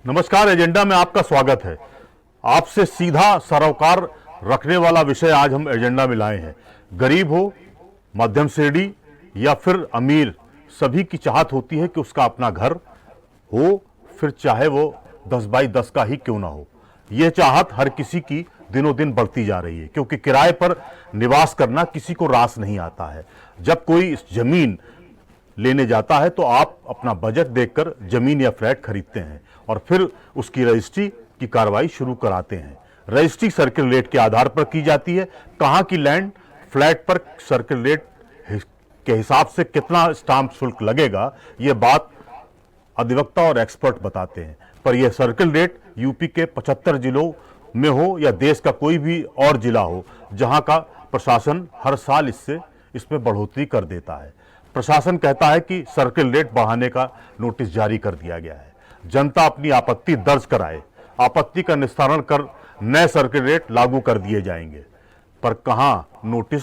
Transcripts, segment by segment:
नमस्कार। एजेंडा में आपका स्वागत है। आपसे सीधा सरोकार रखने वाला विषय आज हम एजेंडा में लाए हैं। गरीब हो, मध्यम श्रेणी या फिर अमीर, सभी की चाहत होती है कि उसका अपना घर हो, फिर चाहे वो 10 बाई 10 का ही क्यों ना हो। यह चाहत हर किसी की दिनों दिन बढ़ती जा रही है, क्योंकि किराए पर निवास करना किसी को रास नहीं आता है। जब कोई जमीन लेने जाता है तो आप अपना बजट देखकर जमीन या फ्लैट खरीदते हैं और फिर उसकी रजिस्ट्री की कार्रवाई शुरू कराते हैं। रजिस्ट्री सर्किल रेट के आधार पर की जाती है। कहां की लैंड फ्लैट पर सर्किल रेट के हिसाब से कितना स्टाम्प शुल्क लगेगा, यह बात अधिवक्ता और एक्सपर्ट बताते हैं। पर यह सर्किल रेट यूपी के 75 जिलों में हो या देश का कोई भी और जिला हो, जहां का प्रशासन हर साल इसमें बढ़ोतरी कर देता है। प्रशासन कहता है कि सर्किल रेट बढ़ाने का नोटिस जारी कर दिया गया है। जनता अपनी आपत्ति दर्ज कराए, आपत्ति का निस्तारण कर नए सर्किल रेट लागू कर दिए जाएंगे। पर कहां नोटिस,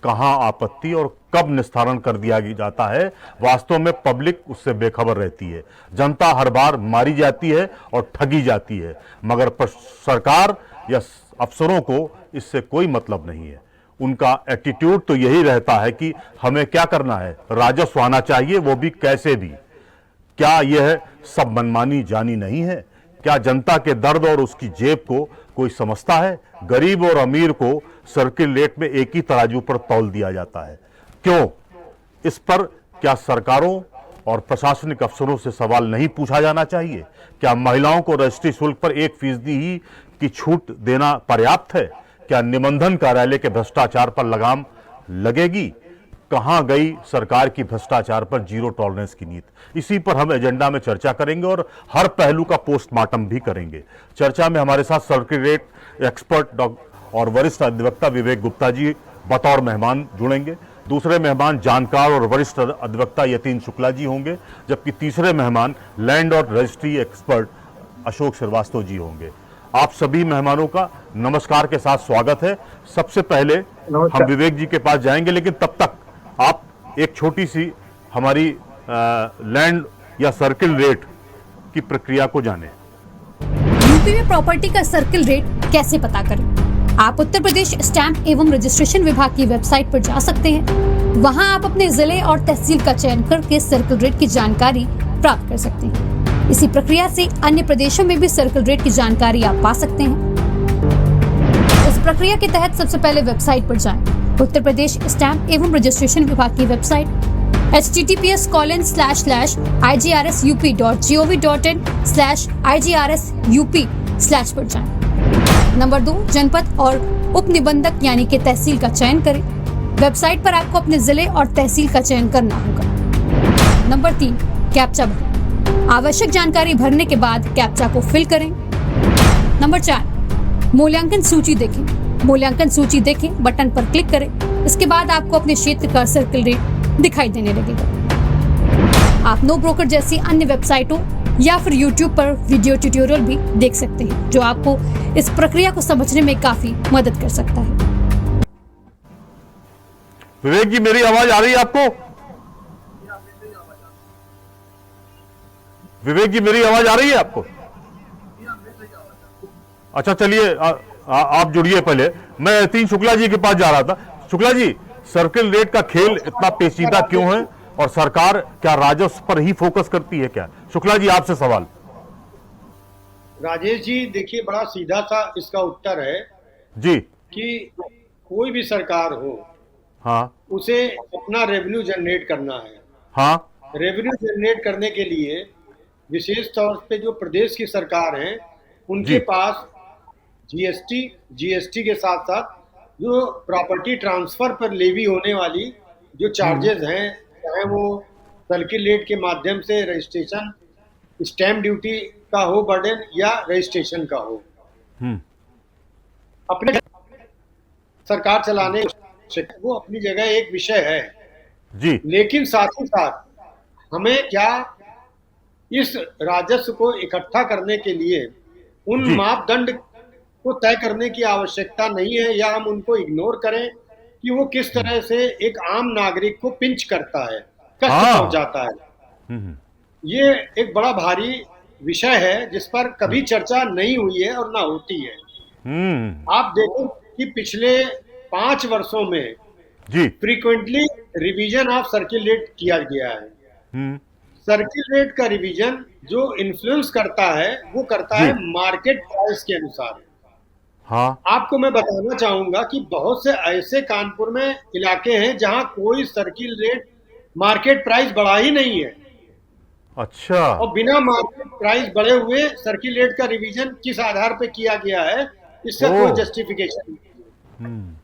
कहां आपत्ति और कब निस्तारण कर दिया जाता है, वास्तव में पब्लिक उससे बेखबर रहती है। जनता हर बार मारी जाती है और ठगी जाती है, मगर सरकार या अफसरों को इससे कोई मतलब नहीं है। उनका एटीट्यूड तो यही रहता है कि हमें क्या करना है, राजस्व आना चाहिए, वो भी कैसे भी। क्या यह सब मनमानी जानी नहीं है? क्या जनता के दर्द और उसकी जेब को कोई समझता है? गरीब और अमीर को सर्किल रेट में एक ही तराजू पर तौल दिया जाता है। क्यों? इस पर क्या सरकारों और प्रशासनिक अफसरों से सवाल नहीं पूछा जाना चाहिए? क्या महिलाओं को रजिस्ट्री शुल्क पर 1% ही की छूट देना पर्याप्त है? क्या निबंधन कार्यालय के भ्रष्टाचार पर लगाम लगेगी? कहां गई सरकार की भ्रष्टाचार पर जीरो टॉलरेंस की नीति? इसी पर हम एजेंडा में चर्चा करेंगे और हर पहलू का पोस्टमार्टम भी करेंगे। चर्चा में हमारे साथ सर्किल रेट एक्सपर्ट और वरिष्ठ अधिवक्ता विवेक गुप्ता जी बतौर मेहमान जुड़ेंगे। दूसरे मेहमान जानकार और वरिष्ठ अधिवक्ता यतीन शुक्ला जी होंगे, जबकि तीसरे मेहमान लैंड और रजिस्ट्री एक्सपर्ट अशोक श्रीवास्तव जी होंगे। आप सभी मेहमानों का नमस्कार के साथ स्वागत है। सबसे पहले हम विवेक जी के पास जाएंगे, लेकिन तब तक आप एक छोटी सी हमारी लैंड या सर्किल रेट की प्रक्रिया को जानें। यूपी में प्रॉपर्टी का सर्किल रेट कैसे पता करें? आप उत्तर प्रदेश स्टैंप एवं रजिस्ट्रेशन विभाग की वेबसाइट पर जा सकते हैं। वहां आप अपने जिले और तहसील का चयन करके सर्किल रेट की जानकारी प्राप्त कर सकते हैं। इसी प्रक्रिया से अन्य प्रदेशों में भी सर्किल रेट की जानकारी आप पा सकते हैं। इस प्रक्रिया के तहत सबसे पहले वेबसाइट पर जाएं। उत्तर प्रदेश स्टैंप एवं रजिस्ट्रेशन विभाग की वेबसाइट https://igrup.gov.in/igrup/ पर जाएं। नंबर 2, जनपद और उप निबंधक यानी कि तहसील का चयन करें। वेबसाइट पर आपको अपने जिले और तहसील का चयन करना होगा। नंबर 3, कैप्चा भरें। आवश्यक जानकारी भरने के बाद कैप्चा को फिल करें। नंबर 4, मूल्यांकन सूची देखें। मूल्यांकन सूची देखें बटन पर क्लिक करें। इसके बाद आपको अपने क्षेत्र का सर्किल रेट दिखाई देने लगेगा। आप नो ब्रोकर जैसी अन्य वेबसाइटों या फिर YouTube पर वीडियो ट्यूटोरियल भी देख सकते हैं, जो आपको इस प्रक्रिया को समझने में काफी मदद कर सकता है। विवेक जी, मेरी आवाज आ रही है आपको? विवेक जी, मेरी आवाज आ रही है आपको? अच्छा, चलिए आप जुड़िए। पहले मैं यतीन शुक्ला जी के पास जा रहा था। शुक्ला जी, सर्किल रेट का खेल इतना पेचीदा क्यों है और सरकार क्या राजस्व पर ही फोकस करती है क्या? शुक्ला जी, आपसे सवाल। राजेश जी, देखिए, बड़ा सीधा सा इसका उत्तर है जी कि कोई भी सरकार हो, हाँ उसे अपना रेवेन्यू जनरेट करना है। हाँ रेवेन्यू जनरेट करने के लिए विशेष तौर पे जो प्रदेश की सरकार है, उनके जी पास जीएसटी के साथ साथ जो प्रॉपर्टी ट्रांसफर पर लेवी होने वाली जो चार्जेस हैं, चाहे वो सर्किल रेट के माध्यम से रजिस्ट्रेशन स्टैम्प ड्यूटी का हो बर्डन या रजिस्ट्रेशन का हो, अपने सरकार चलाने वो अपनी जगह एक विषय है जी। लेकिन साथ ही साथ हमें क्या इस राजस्व को इकट्ठा करने के लिए उन मापदंड को तय करने की आवश्यकता नहीं है, या हम उनको इग्नोर करें कि वो किस तरह से एक आम नागरिक को पिंच करता है, कष्ट पहुंचाता है। ये एक बड़ा भारी विषय है जिस पर कभी चर्चा नहीं हुई है और ना होती है। आप देखो कि पिछले 5 वर्षों में जी। Frequently revision of circle rate किया गया है। सर्किल रेट का रिवीजन जो इन्फ्लुएंस करता है वो करता जी। है मार्केट प्राइस के अनुसार। हाँ। आपको मैं बताना चाहूंगा कि बहुत से ऐसे कानपुर में इलाके हैं जहां कोई सर्किल रेट मार्केट प्राइस बढ़ा ही नहीं है, अच्छा। और बिना मार्केट प्राइस बढ़े हुए सर्किल रेट का रिवीजन किस आधार पर किया गया है, इसका कोई ओह। जस्टिफिकेशन नहीं। हम्म।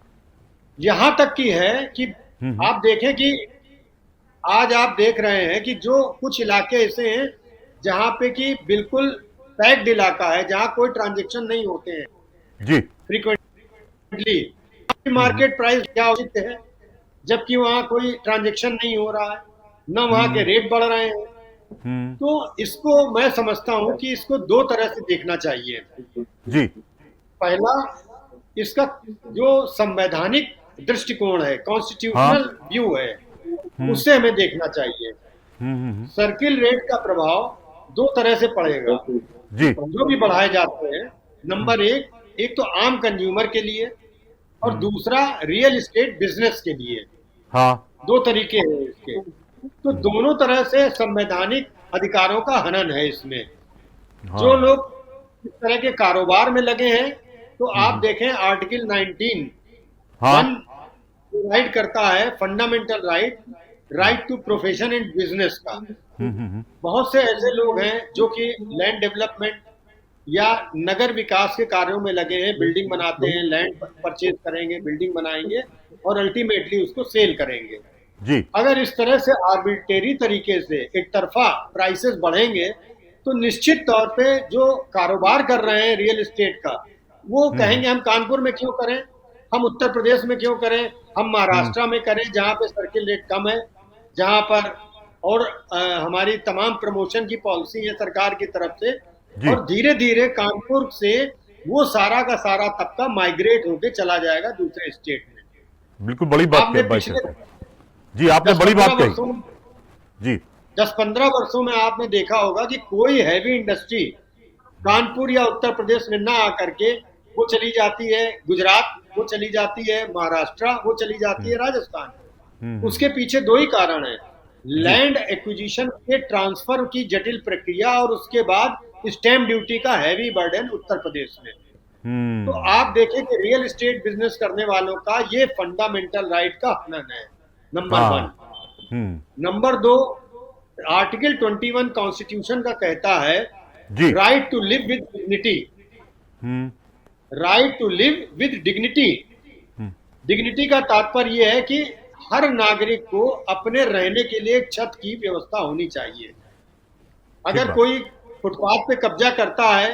यहां तक की है कि आप देखें कि आज आप देख रहे हैं कि जो कुछ इलाके ऐसे हैं जहां पे कि बिल्कुल पैक्ड इलाका है, जहां कोई ट्रांजेक्शन नहीं होते हैं जी। फ्रीक्वेंटली, मार्केट प्राइस क्या उचित है, जबकि वहां कोई ट्रांजेक्शन नहीं हो रहा है, न वहां के रेट बढ़ रहे हैं। तो इसको मैं समझता हूं कि इसको दो तरह से देखना चाहिए। जी। पहला, इसका जो संवैधानिक दृष्टिकोण है, कॉन्स्टिट्यूशनल व्यू है, उससे हमें देखना चाहिए। सर्किल रेट का प्रभाव दो तरह से पड़ेगा जी। जो भी बढ़ाए जाते हैं। नंबर एक तो आम कंज्यूमर के लिए, और दूसरा रियल एस्टेट बिजनेस के लिए। हाँ। दो तरीके हैं इसके। तो दोनों तरह से संवैधानिक अधिकारों का हनन है इसमें। हाँ। जो लोग इस तरह के कारोबार में लगे हैं, तो आप देखें आर्टिकल 19 हाँ। वन राइट करता है fundamental right to profession and business का। बहुत से ऐसे लोग हैं जो कि लैंड डेवलपमेंट या नगर विकास के कार्यों में लगे हैं, बिल्डिंग बनाते हैं, लैंड परचेज करेंगे, बिल्डिंग बनाएंगे और अल्टीमेटली उसको सेल करेंगे। जी। अगर इस तरह से आर्बिट्रेरी तरीके से एक तरफा प्राइसेस बढ़ेंगे तो निश्चित तौर पे जो कारोबार कर रहे हैं रियल एस्टेट का, वो कहेंगे हम कानपुर में क्यों करें, हम उत्तर प्रदेश में क्यों करें, हम महाराष्ट्र में करें जहां पे सर्किल रेट कम है, जहां पर और हमारी तमाम प्रमोशन की पॉलिसी है सरकार की तरफ से। और धीरे धीरे कानपुर से वो सारा का सारा तबका माइग्रेट होके चला जाएगा दूसरे स्टेट में। बिल्कुल बड़ी बात आपने कही पिछले जी, आपने बड़ी बात कही जी। 10-15 वर्षों में आपने देखा होगा कि कोई हैवी इंडस्ट्री कानपुर या उत्तर प्रदेश में ना आकर के वो चली जाती है गुजरात, वो चली जाती है महाराष्ट्र, वो चली जाती है राजस्थान। उसके पीछे दो ही कारण है, लैंड एक्विजिशन के ट्रांसफर की जटिल प्रक्रिया और उसके बाद स्टैम्प ड्यूटी का हैवी बर्डन उत्तर प्रदेश में। तो आप देखें कि रियल एस्टेट बिजनेस करने वालों का ये फंडामेंटल राइट का हनन है, नंबर वन। नंबर दो, आर्टिकल 21 कॉन्स्टिट्यूशन का कहता है right to live with dignity. Right to live with dignity. Dignity का तात्पर्य यह है कि हर नागरिक को अपने रहने के लिए एक छत की व्यवस्था होनी चाहिए। अगर कोई फुटपाथ पे कब्जा करता है,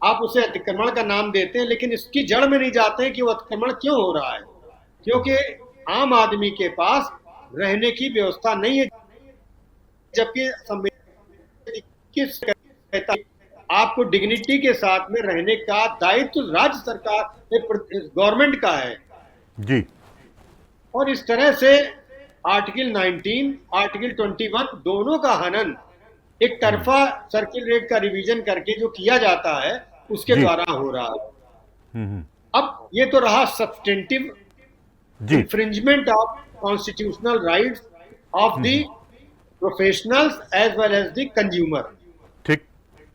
आप उसे अतिक्रमण का नाम देते हैं, लेकिन इसकी जड़ में नहीं जाते हैं कि वो अतिक्रमण क्यों हो रहा है, क्योंकि आम आदमी के पास रहने की व्यवस्था नहीं है। जबकि संविधान किस कहता है आपको डिग्निटी के साथ में रहने का दायित्व राज्य सरकार गवर्नमेंट का है जी। और इस तरह से आर्टिकल 19, आर्टिकल 21 दोनों का हनन एक तरफा सर्किल रेट का रिवीजन करके जो किया जाता है उसके द्वारा हो रहा है। अब ये तो रहा substantive infringement of constitutional rights of the professionals as well as the consumer. ठीक।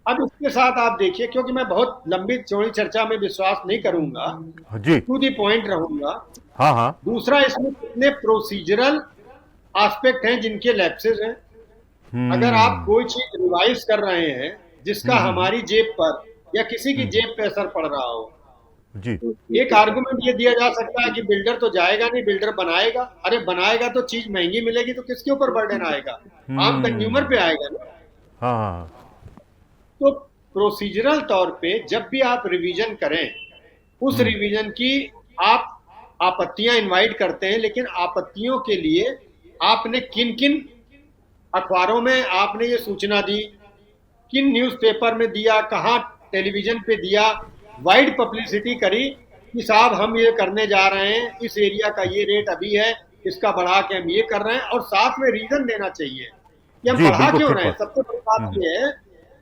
अब इसके साथ आप देखिए, क्योंकि मैं बहुत लंबी चौड़ी चर्चा में विश्वास नहीं करूंगा जी, टू द पॉइंट रहूंगा। हाँ हाँ। दूसरा, इसमें कितने प्रोसीजरल एस्पेक्ट हैं जिनके लैप्सेस हैं। अगर आप कोई चीज रिवाइज कर रहे हैं जिसका हमारी जेब पर या किसी की जेब पे असर पड़ रहा हो जी, एक आर्गुमेंट ये दिया जा सकता है कि बिल्डर तो जाएगा नहीं, बिल्डर बनाएगा। अरे बनाएगा तो चीज महंगी मिलेगी तो किसके ऊपर बर्डन आएगा, आम कंज्यूमर पे आएगा ना। हाँ। तो प्रोसीजरल तौर पे जब भी आप रिवीजन करें, उस रिवीजन की आप आपत्तियां इनवाइट करते हैं, लेकिन आपत्तियों के लिए आपने किन किन अखबारों में आपने ये सूचना दी, किन न्यूज़पेपर में दिया, कहां टेलीविजन पे दिया, वाइड पब्लिसिटी करी कि साहब हम ये करने जा रहे हैं, इस एरिया का ये रेट अभी है, इसका बढ़ा के हम ये कर रहे हैं, और साथ में रीजन देना चाहिए कि हम बढ़ा क्यों रहे हैं। सबसे बड़ी बात ये है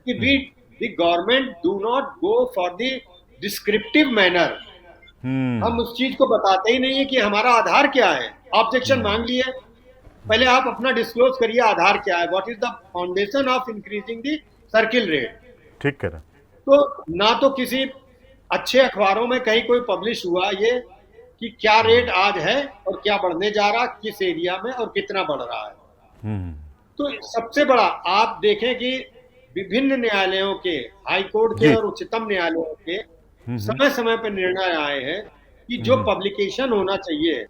कि we the government do not go for the descriptive manner. हम उस चीज को बताते ही नहीं है कि हमारा आधार क्या है। ऑब्जेक्शन मांग लिए, पहले आप अपना डिस्क्लोज करिए आधार क्या है, what is the foundation of increasing the circle rate. ठीक कह रहे हैं। तो ना तो किसी अच्छे अखबारों में कहीं कोई पब्लिश हुआ ये कि क्या रेट आज है और क्या बढ़ने जा रहा, किस एरिया में और कितना बढ़ रहा है। तो सबसे बड़ा आप देखें कि विभिन्न न्यायालयों के, हाई कोर्ट के और उच्चतम न्यायालयों के समय समय पर निर्णय आए हैं कि जो पब्लिकेशन होना चाहिए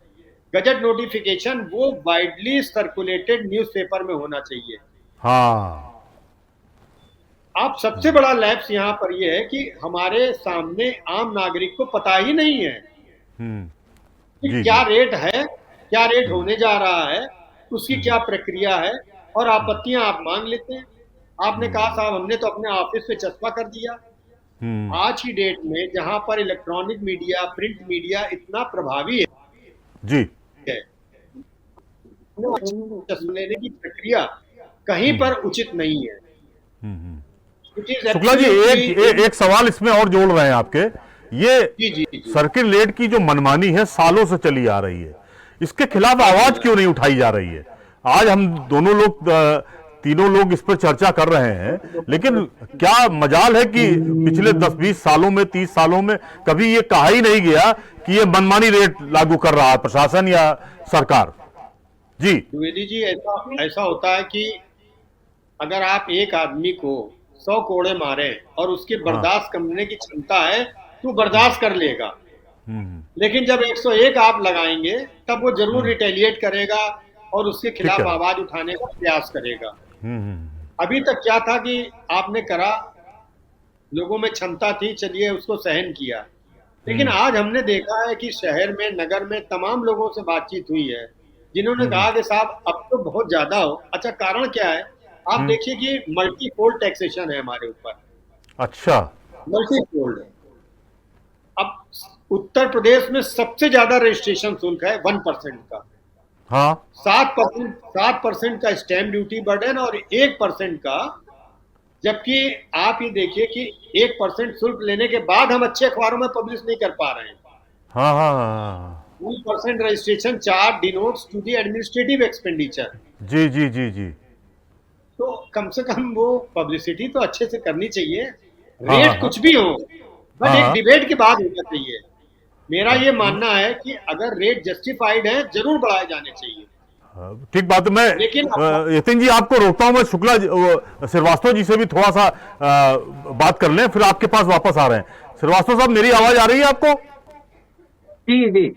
गजट नोटिफिकेशन, वो वाइडली सर्कुलेटेड न्यूज़पेपर में होना चाहिए। हाँ, आप सबसे बड़ा लैप्स यहाँ पर यह है कि हमारे सामने आम नागरिक को पता ही नहीं है कि क्या रेट है, क्या रेट होने जा रहा है, उसकी क्या प्रक्रिया है, और आपत्तियां आप मांग लेते हैं। आपने कहा साहब हमने तो अपने ऑफिस पे चस्पा कर दिया। आज की डेट में जहां पर इलेक्ट्रॉनिक मीडिया, प्रिंट मीडिया इतना प्रभावी है जी, चस्पा लेने की प्रक्रिया कहीं पर उचित नहीं है। शुक्ला जी एक सवाल इसमें और जोड़ रहे हैं आपके, ये जी। सर्किल रेट की जो मनमानी है सालों से चली आ रही है, इसके खिलाफ आवाज क्यों नहीं उठाई जा रही है? आज हम दोनों लोग, तीनों लोग इस पर चर्चा कर रहे हैं, लेकिन क्या मजाल है कि पिछले 10-20 सालों में, 30 सालों में कभी ये कहा ही नहीं गया कि ये मनमानी रेट लागू कर रहा है प्रशासन या सरकार? जी द्विवेदी जी, ऐसा होता है कि अगर आप एक आदमी को 100 कोड़े मारे और उसकी बर्दाश्त करने की क्षमता है तो बर्दाश्त कर लेगा, लेकिन जब 101 आप लगाएंगे तब वो जरूर रिटेलिएट करेगा और उसके खिलाफ आवाज उठाने का प्रयास करेगा। अभी तक क्या था कि आपने करा, लोगों में क्षमता थी, चलिए उसको सहन किया, लेकिन आज हमने देखा है कि शहर में, नगर में तमाम लोगों से बातचीत हुई है जिन्होंने कहा कि साहब अब तो बहुत ज्यादा हो। अच्छा, कारण क्या है? आप देखिए कि मल्टीफोल्ड टैक्सेशन है हमारे ऊपर। अच्छा, मल्टीफोल्ड है। अब उत्तर प्रदेश में सबसे ज्यादा रजिस्ट्रेशन शुल्क है 1% का। हाँ, 7% का स्टैम्प ड्यूटी बर्डन और 1% का, जबकि आप ये देखिए कि 1% शुल्क लेने के बाद हम अच्छे अखबारों में पब्लिश नहीं कर पा रहे हैं। हाँ। 1% registration charge denotes to the administrative expenditure. जी। तो कम से कम वो पब्लिसिटी तो अच्छे से करनी चाहिए। रेट कुछ भी हो, बट एक डिबेट के बाद होना चाहिए। मेरा ये मानना है कि अगर रेट जस्टिफाइड है जरूर बढ़ाए जाने चाहिए। ठीक बात है। मैं लेकिन यतिन जी आपको रोकता हूं, मैं शुक्ला श्रीवास्तव जी से भी थोड़ा सा बात कर लें, फिर आपके पास वापस आ रहे हैं। श्रीवास्तव साहब, मेरी आवाज आ रही है आपको? जी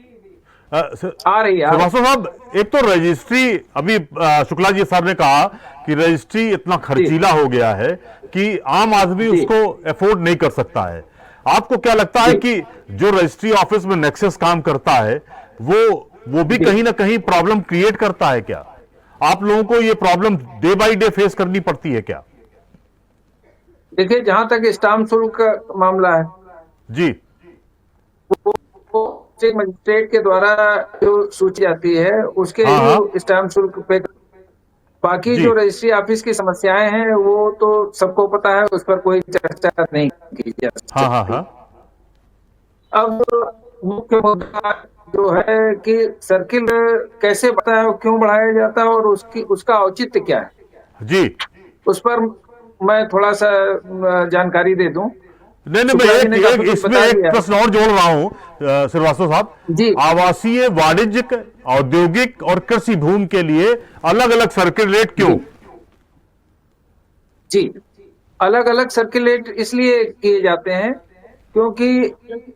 आ रही है श्रीवास्तव साहब। एक तो रजिस्ट्री, अभी शुक्ला जी साहब ने कहा कि रजिस्ट्री इतना खर्चीला हो गया है कि आम आदमी उसको अफोर्ड नहीं कर सकता है। आपको क्या लगता है कि जो रजिस्ट्री ऑफिस में नेक्सस काम करता है वो भी कहीं ना कहीं प्रॉब्लम क्रिएट करता है क्या? आप लोगों को ये problem day by day face करनी पड़ती है क्या? देखिए, जहां तक स्टाम्प शुल्क का मामला है जी, वो मजिस्ट्रेट के द्वारा जो सूची आती है उसके स्टाम्प शुल्क पे, बाकी जो रजिस्ट्री ऑफिस की समस्याएं हैं वो तो सबको पता है, उस पर कोई चर्चा नहीं की जा सकती। अब मुख्य मुद्दा जो है कि सर्किल कैसे बढ़ता है, क्यों बढ़ाया जाता है और उसका औचित्य क्या है जी, उस पर मैं थोड़ा सा जानकारी दे दूं। नहीं, मैं इसमें एक प्रश्न और जोड़ रहा हूं श्रीवास्तव साहब जी। आवासीय, वाणिज्यिक, औद्योगिक और कृषि भूमि के लिए अलग अलग सर्किल रेट क्यों? जी, अलग अलग सर्किल रेट इसलिए किए जाते हैं क्योंकि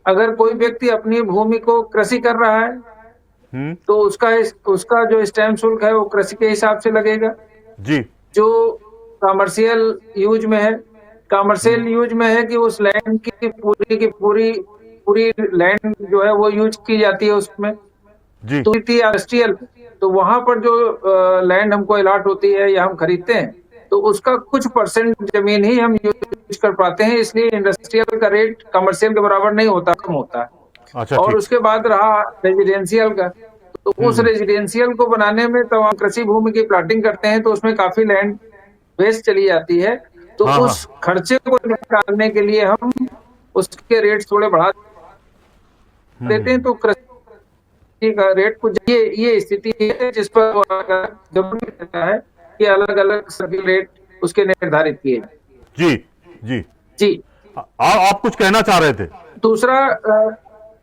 अगर कोई व्यक्ति अपनी भूमि को कृषि कर रहा है तो उसका जो स्टैम्प शुल्क है वो कृषि के हिसाब से लगेगा जी। जो कमर्शियल यूज में है, कमर्शियल यूज में है कि उस लैंड की पूरी लैंड जो है वो यूज की जाती है उसमें जी। तो इंडस्ट्रियल, तो वहां पर जो लैंड हमको अलॉट होती है या हम खरीदते हैं तो उसका कुछ परसेंट जमीन ही हम यूज कर पाते हैं, इसलिए इंडस्ट्रियल का रेट कमर्शियल के बराबर नहीं होता, कम होता है। अच्छा, और उसके बाद रहा रेजिडेंशियल का, तो उस रेजिडेंशियल को बनाने में तो हम कृषि भूमि की प्लाटिंग करते हैं तो उसमें काफी लैंड वेस्ट चली जाती है, तो हाँ, उस खर्चे को निकालने के लिए हम उसके रेट थोड़े बढ़ा देते हैं। तो कृषि का रेट कुछ ये स्थिति है जिस पर वो जरूरी रहता है कि अलग अलग सर्किल रेट उसके निर्धारित किए जाएं। जी जी। जी। आप कुछ कहना चाह रहे थे? दूसरा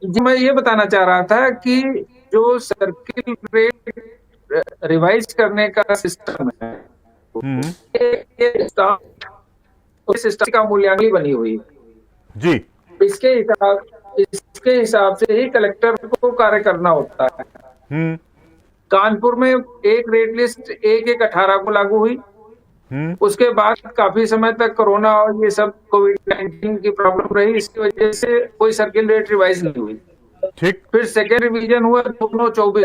जी मैं ये बताना चाह रहा था कि जो सर्किल रेट रिवाइज करने का सिस्टम है, हम्म। ये सिस्टम का मूल्यांकन बनी हुई है। जी। इसके हिसाब से ही कलेक्टर को कार्य करना होता है। हम्म। कानपुर में एक रेट लिस्ट 1/1/18 को लागू हुई। उसके बाद काफी समय तक कोरोना और ये सब कोविड-19 की प्रॉब्लम रही, इसकी वजह से कोई सर्किल रेट रिवाइज नहीं हुई। ठीक। फिर सेकेंड रिवीजन हुआ 2/9/24।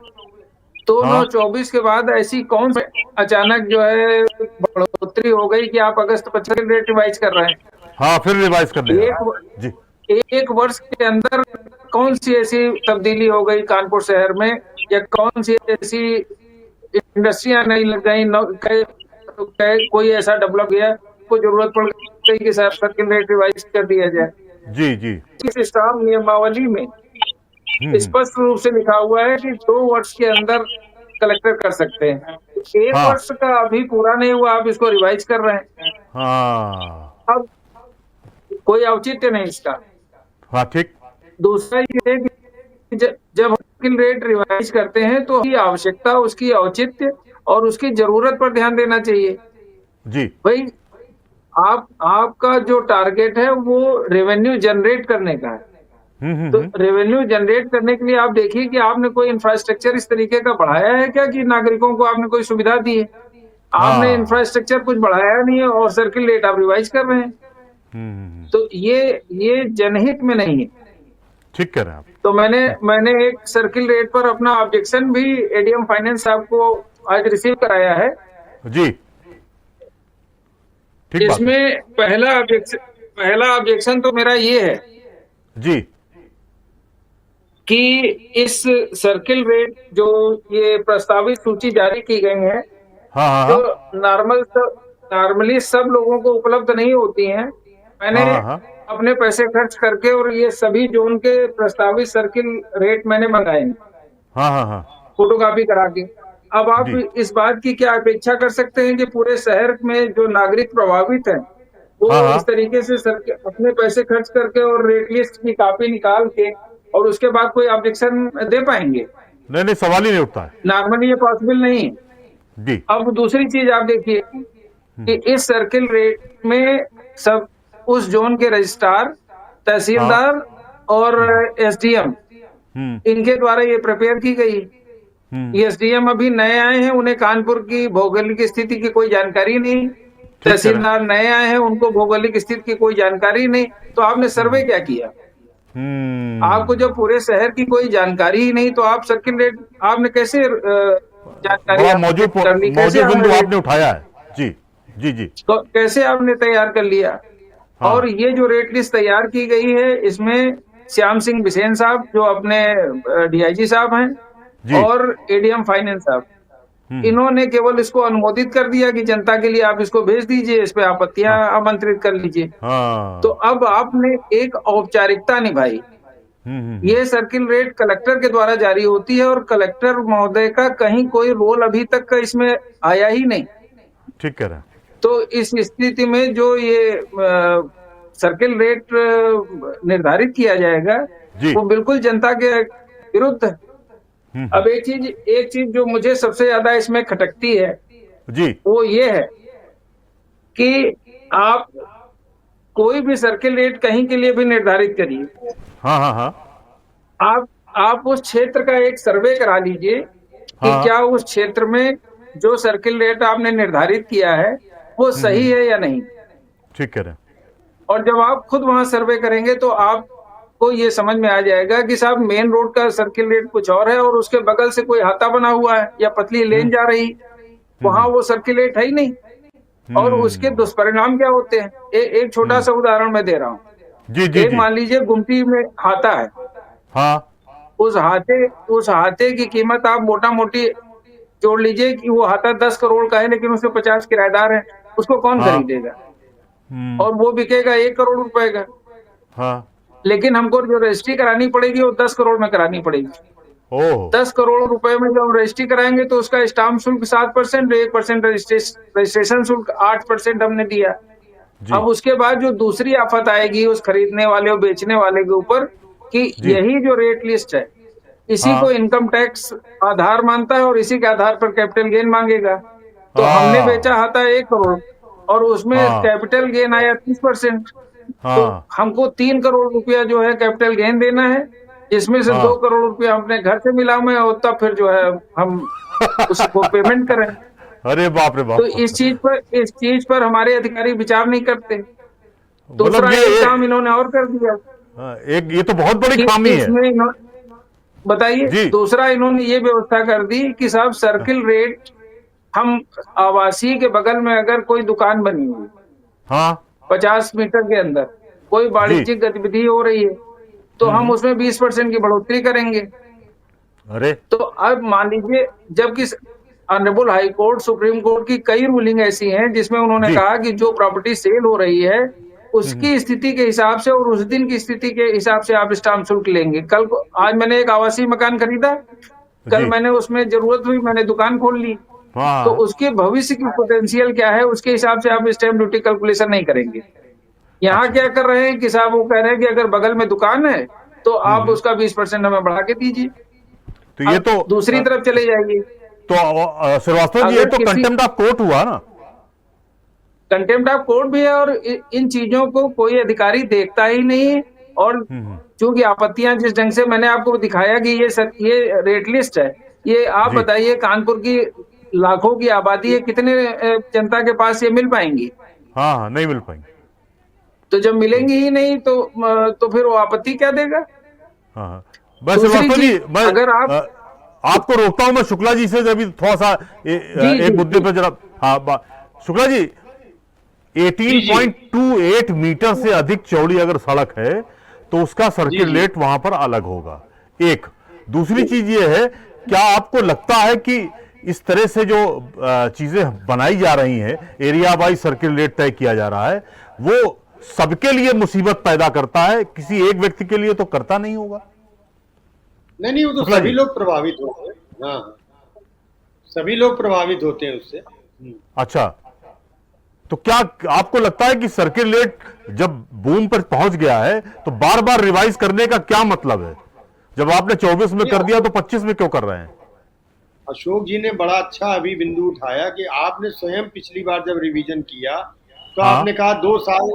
हाँ 2/9/24 के बाद ऐसी कौन सी अचानक जो है बढ़ोतरी हो गई कि आप अगस्त 25 रेट रिवाइज कर रहे हैं। हाँ, फिर रिवाइज कर दिया। जी। एक वर्ष के अंदर कौन सी ऐसी तब्दीली हो गई कानपुर शहर में, या कौन सी ऐसी इंडस्ट्रियां नहीं लग गई, कोई ऐसा डेवलप गया, कोई जरूरत पड़ गई कि सर्किल रेट रिवाइज कर दिया जाए। जी जी। इस स्टाफ नियमावली में स्पष्ट रूप से लिखा हुआ है कि 2 वर्ष के अंदर कलेक्टर कर सकते हैं। 1 हाँ वर्ष का अभी पूरा नहीं हुआ, आप इसको रिवाइज कर रहे हैं। हाँ अब कोई औचित्य नहीं इसका। हाँ। ठीक। दूसरा ये है कि जब हम रेट रिवाइज करते हैं तो उसकी आवश्यकता, उसकी औचित्य और उसकी जरूरत पर ध्यान देना चाहिए। जी। भाई आपका जो टारगेट है वो रेवेन्यू जनरेट करने का है। तो रेवेन्यू जनरेट करने के लिए आप देखिए कि आपने कोई इंफ्रास्ट्रक्चर इस तरीके का बढ़ाया है क्या कि नागरिकों को आपने कोई सुविधा दी है। आपने हाँ। इंफ्रास्ट्रक्चर कुछ बढ़ाया नहीं है और सर्किल रेट आप रिवाइज कर रहे हैं। तो ये जनहित में नहीं है। ठीक कह रहे हैं आप। तो मैंने एक सर्किल रेट पर अपना ऑब्जेक्शन भी एडीएम फाइनेंस साहब को आज रिसीव कराया है। जी। ठीक बात है। इसमें पहला ऑब्जेक्शन तो मेरा ये है जी। कि इस सर्किल रेट जो ये प्रस्तावित सूची जारी की गई है, हाँ हाँ जो हाँ नॉर्मली सब लोगों को उपलब्ध नहीं होती हैं। मैंने हाँ हाँ अपने पैसे खर्च करके और ये सभी जोन के प्रस्तावित सर्किल रेट मैंने मंगाए हैं, हाँ हाँ हाँ। फोटोकॉपी करा के। अब आप जी। इस बात की क्या अपेक्षा कर सकते हैं कि पूरे शहर में जो नागरिक प्रभावित हैं वो हाँ हाँ। इस तरीके से अपने पैसे खर्च करके और रेट लिस्ट की कॉपी निकाल के और उसके बाद कोई ऑब्जेक्शन दे पाएंगे? नहीं नहीं, सवाल ही नहीं उठता है। नॉर्मली ये पॉसिबल नहीं है। जी। अब दूसरी चीज आप देखिए कि इस सर्किल रेट में सब उस जोन के रजिस्ट्रार, तहसीलदार और एसडीएम, इनके द्वारा ये प्रिपेयर की गई। एसडीएम अभी नए आए हैं, उन्हें कानपुर की भौगोलिक स्थिति की कोई जानकारी नहीं। तहसीलदार नए आए हैं, उनको भौगोलिक स्थिति की कोई जानकारी नहीं। तो आपने सर्वे क्या किया? आपको जब पूरे शहर की कोई जानकारी ही नहीं तो आप सर्किल रेट आपने कैसे जानकारी बड़ा मौजूद बिंदु आपने उठाया है। जी जी जी। तो कैसे आपने तैयार कर लिया? हाँ। और ये जो रेट लिस्ट तैयार की गई है इसमें श्याम सिंह बिसेन साहब जो अपने डीआईजी साहब हैं और एडीएम फाइनेंस साहब, इन्होंने केवल इसको अनुमोदित कर दिया कि जनता के लिए आप इसको भेज दीजिए, इस पे आपत्तियां आमंत्रित कर लीजिए। तो अब आपने एक औपचारिकता निभाई। ये सर्किल रेट कलेक्टर के द्वारा जारी होती है और कलेक्टर महोदय का कहीं कोई रोल अभी तक का इसमें आया ही नहीं। ठीक कह रहे हैं। तो इस स्थिति में जो ये सर्किल रेट निर्धारित किया जाएगा वो बिल्कुल जनता के विरुद्ध है। अब एक चीज जो मुझे सबसे ज्यादा इसमें खटकती है जी, वो ये है कि आप कोई भी सर्किल रेट कहीं के लिए भी निर्धारित करिए। हाँ हाँ हाँ। आप उस क्षेत्र का एक सर्वे करा लीजिए कि क्या उस क्षेत्र में जो सर्किल रेट आपने निर्धारित किया है वो सही है या नहीं। ठीक कह रहे हैं। और जब आप खुद वहां सर्वे करेंगे तो आपको ये समझ में आ जाएगा कि साहब मेन रोड का सर्किल रेट कुछ और है और उसके बगल से कोई हाता बना हुआ है या पतली लेन जा रही, वहां वो सर्किल रेट है ही नहीं। और उसके दुष्परिणाम क्या होते हैं? एक छोटा सा उदाहरण मैं दे रहा हूँ। जी जी। एक मान लीजिए गुमटी में हाता है। हाँ। उस हाथे की कीमत आप मोटा मोटी जोड़ लीजिए कि वो हाथा 10 करोड़ का है लेकिन उसमें 50 किराएदार हैं, उसको कौन खरीदेगा? और वो बिकेगा 1 करोड़ रुपए का, हाँ। लेकिन हमको जो रजिस्ट्री करानी पड़ेगी वो 10 करोड़ में करानी पड़ेगी। ओह। 10 करोड़ रुपए में जब हम रजिस्ट्री कराएंगे तो उसका स्टाम्प शुल्क 7%, 1% रजिस्ट्रेशन शुल्क 8% हमने दिया। जी। अब उसके बाद जो दूसरी आफत आएगी उस खरीदने वाले और बेचने वाले के ऊपर कि जी। यही जो रेट लिस्ट है इसी को हाँ। इनकम टैक्स आधार मानता है और इसी के आधार पर कैपिटल गेन मांगेगा। तो हमने बेचा हाँ। था 1 करोड़ और उसमें हाँ। कैपिटल गेन आया 30%। तो हाँ। हमको 3 करोड़ रुपया जो है कैपिटल गेन देना है, जिसमें से 2 हाँ। करोड़ रुपया अपने घर से मिला में और तब फिर जो है हम उसको पेमेंट करें। अरे बाप रे तो बाप। इस चीज पर हमारे अधिकारी विचार नहीं करते। मतलब दूसरा एक काम इन्होंने और कर दिया एक ये तो बहुत बड़ी कि खामी है। इसमें बताइए, जी। दूसरा इन्होंने ये व्यवस्था कर दी कि साहब सर्किल रेट, हम आवासीय के बगल में अगर कोई दुकान बनी हुई हाँ। 50 मीटर के अंदर कोई जी। वाणिज्यिक गतिविधि हो रही है तो हम उसमें 20% की बढ़ोतरी करेंगे। अरे। तो अब मान लीजिए, जबकि honourable high court, supreme court की कई रूलिंग ऐसी हैं जिसमें उन्होंने जी। कहा कि जो प्रॉपर्टी सेल हो रही है उसकी स्थिति के हिसाब से और उस दिन की स्थिति के हिसाब से आप स्टाम्प शुल्क लेंगे। कल को आज मैंने एक आवासीय मकान खरीदा, कल जी। मैंने उसमें जरूरत हुई, मैंने दुकान खोल ली, तो हाँ। उसके भविष्य की पोटेंशियल क्या है उसके हिसाब से आप स्टैम्प ड्यूटी कैलकुलेशन नहीं करेंगे। यहाँ अच्छा। क्या कर रहे हैं कि साहब वो कह रहे हैं कि अगर बगल में दुकान है तो आप उसका 20% हमें बढ़ा के दीजिए। तो ये अब तो दूसरी तरफ चले जाइए, तो श्रीवास्तव जी, ये अगर तो किसी कंटेम्प्ट ऑफ कोर्ट हुआ ना। कंटेम्प्ट ऑफ कोर्ट भी है और इन चीजों को कोई अधिकारी देखता ही नहीं। और चूंकि आपत्तियां जिस ढंग से मैंने आपको दिखाया कि ये रेट लिस्ट है, ये आप जी। बताइए कानपुर की लाखों की आबादी है, कितने जनता के पास ये मिल पाएंगी? हाँ हाँ, नहीं मिल पाएंगे। तो जब मिलेंगी ही नहीं तो फिर वो आपत्ति क्या देगा? हाँ हाँ। बस दूसरी श्रीवास्तव जी, चीज, मैं अगर आप आपको रोकता हूं। मैं शुक्ला जी से अभी थोड़ा सा जी एक जी मुद्दे पर जरा। हाँ, शुक्ला जी, 18.28 मीटर से अधिक चौड़ी अगर सड़क है तो उसका सर्किल रेट वहां पर अलग होगा। एक दूसरी चीज ये है, क्या आपको लगता है कि इस तरह से जो चीजें बनाई जा रही हैं, एरिया वाइज सर्किल रेट तय किया जा रहा है, वो सबके लिए मुसीबत पैदा करता है, किसी एक व्यक्ति के लिए तो करता नहीं होगा? नहीं, वो तो शुक्ला सभी जी। लोग प्रभावित होते हैं। हाँ, सभी लोग प्रभावित होते हैं उससे। अच्छा, तो क्या आपको लगता है कि सर्किल रेट जब बूम पर पहुंच गया है तो बार बार रिवाइज करने का क्या मतलब है? जब आपने 24 में कर दिया तो 25 में क्यों कर रहे हैं? अशोक जी ने बड़ा अच्छा अभी बिंदु उठाया कि आपने स्वयं पिछली बार जब रिवीजन किया तो हाँ। आपने कहा 2 साल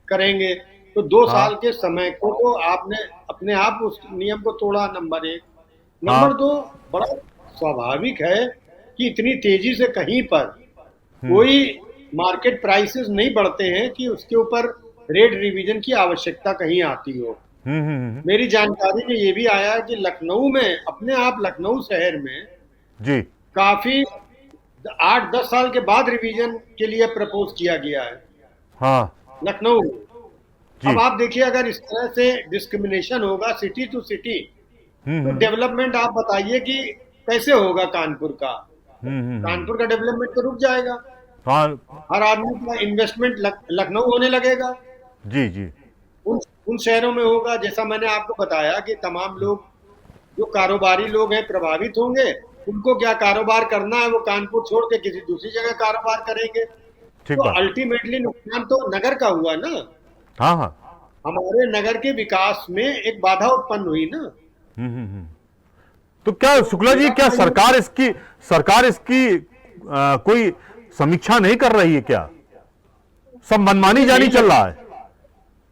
करेंगे, तो 2 हाँ। साल के समय को तो आपने अपने आप उस नियम को तोड़ा। नंबर 1। हाँ। नंबर 2, बड़ा स्वाभाविक है कि इतनी तेजी से कहीं पर कोई मार्केट प्राइसेस नहीं बढ़ते हैं कि उसके ऊपर रेट रिवीजन की आवश्यकता कहीं आती हो। मेरी जानकारी में ये भी आया है कि लखनऊ में, अपने आप लखनऊ शहर में जी। काफी 8-10 साल के बाद रिवीजन के लिए प्रपोज किया गया है हाँ लखनऊ में। जी। अब आप देखिए, अगर इस तरह से डिस्क्रिमिनेशन होगा सिटी टू सिटी, तो डेवलपमेंट आप बताइए कि कैसे होगा कानपुर का? कानपुर का डेवलपमेंट तो रुक जाएगा। हाँ हर आदमी का इन्वेस्टमेंट लखनऊ होने लगेगा। जी जी। उन शहरों में होगा, जैसा मैंने आपको बताया कि तमाम लोग जो कारोबारी लोग हैं प्रभावित होंगे। उनको क्या कारोबार करना है, वो कानपुर छोड़ के किसी दूसरी जगह कारोबार करेंगे। ठीक तो बात। अल्टीमेटली नुकसान तो नगर का हुआ ना। हाँ हाँ। हमारे नगर के विकास में एक बाधा उत्पन्न हुई ना। तो क्या शुक्ला जी, क्या सरकार इसकी कोई समीक्षा नहीं कर रही है क्या? सब मनमानी जानी चल रहा है?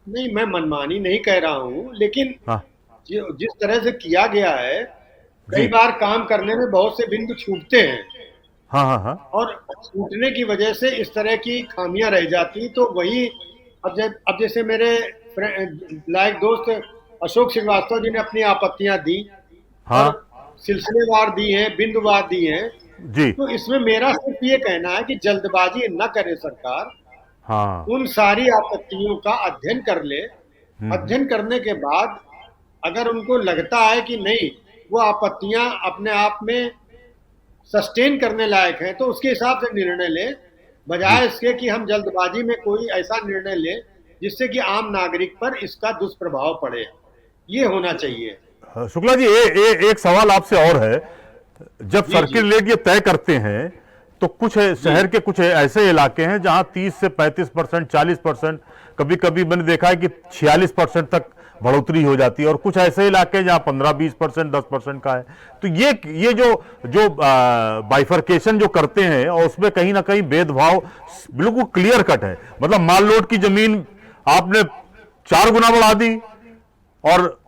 नहीं, मैं मनमानी नहीं कह रहा हूं, लेकिन हाँ जिस तरह से किया गया है, कई बार काम करने में बहुत से बिंदु छूटते हैं। हाँ हाँ हाँ। और छूटने की वजह से इस तरह की खामियां रह जाती। तो वही अब जैसे मेरे लायक दोस्त अशोक श्रीवास्तव जी ने अपनी आपत्तियां दी, हाँ और सिलसिलेवार दी हैं, बिंदुवार दी हैं। जी। तो इसमें मेरा सिर्फ ये कहना है कि जल्दबाजी न करे सरकार, हाँ उन सारी आपत्तियों का अध्ययन कर ले। अध्ययन करने के बाद अगर उनको लगता है कि नहीं, वो आपत्तियां अपने आप में सस्टेन करने लायक है, तो उसके हिसाब से निर्णय ले। बजाय इसके कि हम जल्दबाजी में कोई ऐसा निर्णय लें जिससे कि आम नागरिक पर इसका दुष्प्रभाव पड़े। ये होना चाहिए। शुक्ला जी, एक सवाल आपसे और है। जब जी, सर्किल रेट ये तय करते हैं तो कुछ शहर के कुछ ऐसे इलाके हैं जहां 30 से 35%, 40%, कभी कभी मैंने देखा है कि 46% तक बढ़ोतरी हो जाती है, और कुछ ऐसे इलाके हैं जहां 15-20%, 10% का है। तो ये जो बाइफरकेशन जो करते हैं, और उसमें कहीं ना कहीं भेदभाव बिल्कुल क्लियर कट है। मतलब माल लोड की जमीन आपने 4 गुना बढ़ा दी और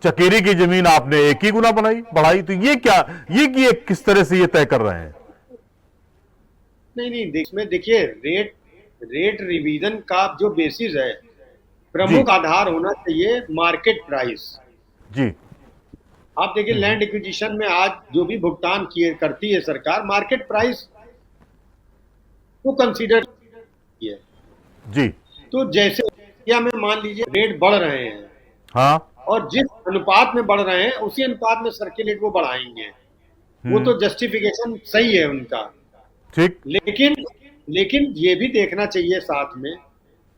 चकेरी की जमीन आपने 1 ही गुना बढ़ाई। तो ये क्या, ये किस तरह से ये तय कर रहे हैं? नहीं, इसमें देखिए, रेट रिवीजन का जो बेसिस है, प्रमुख आधार होना चाहिए मार्केट प्राइस। जी। आप देखिए, लैंड एक्विजिशन में आज जो भी भुगतान करती है सरकार, मार्केट प्राइस को कंसीडर किया है। जी। तो जैसे इंडिया में मान लीजिए रेट बढ़ रहे हैं, हाँ। और जिस अनुपात में बढ़ रहे हैं उसी अनुपात में सर्किल रेट वो बढ़ाएंगे। वो तो जस्टिफिकेशन सही है उनका। ठीक। लेकिन ये भी देखना चाहिए साथ में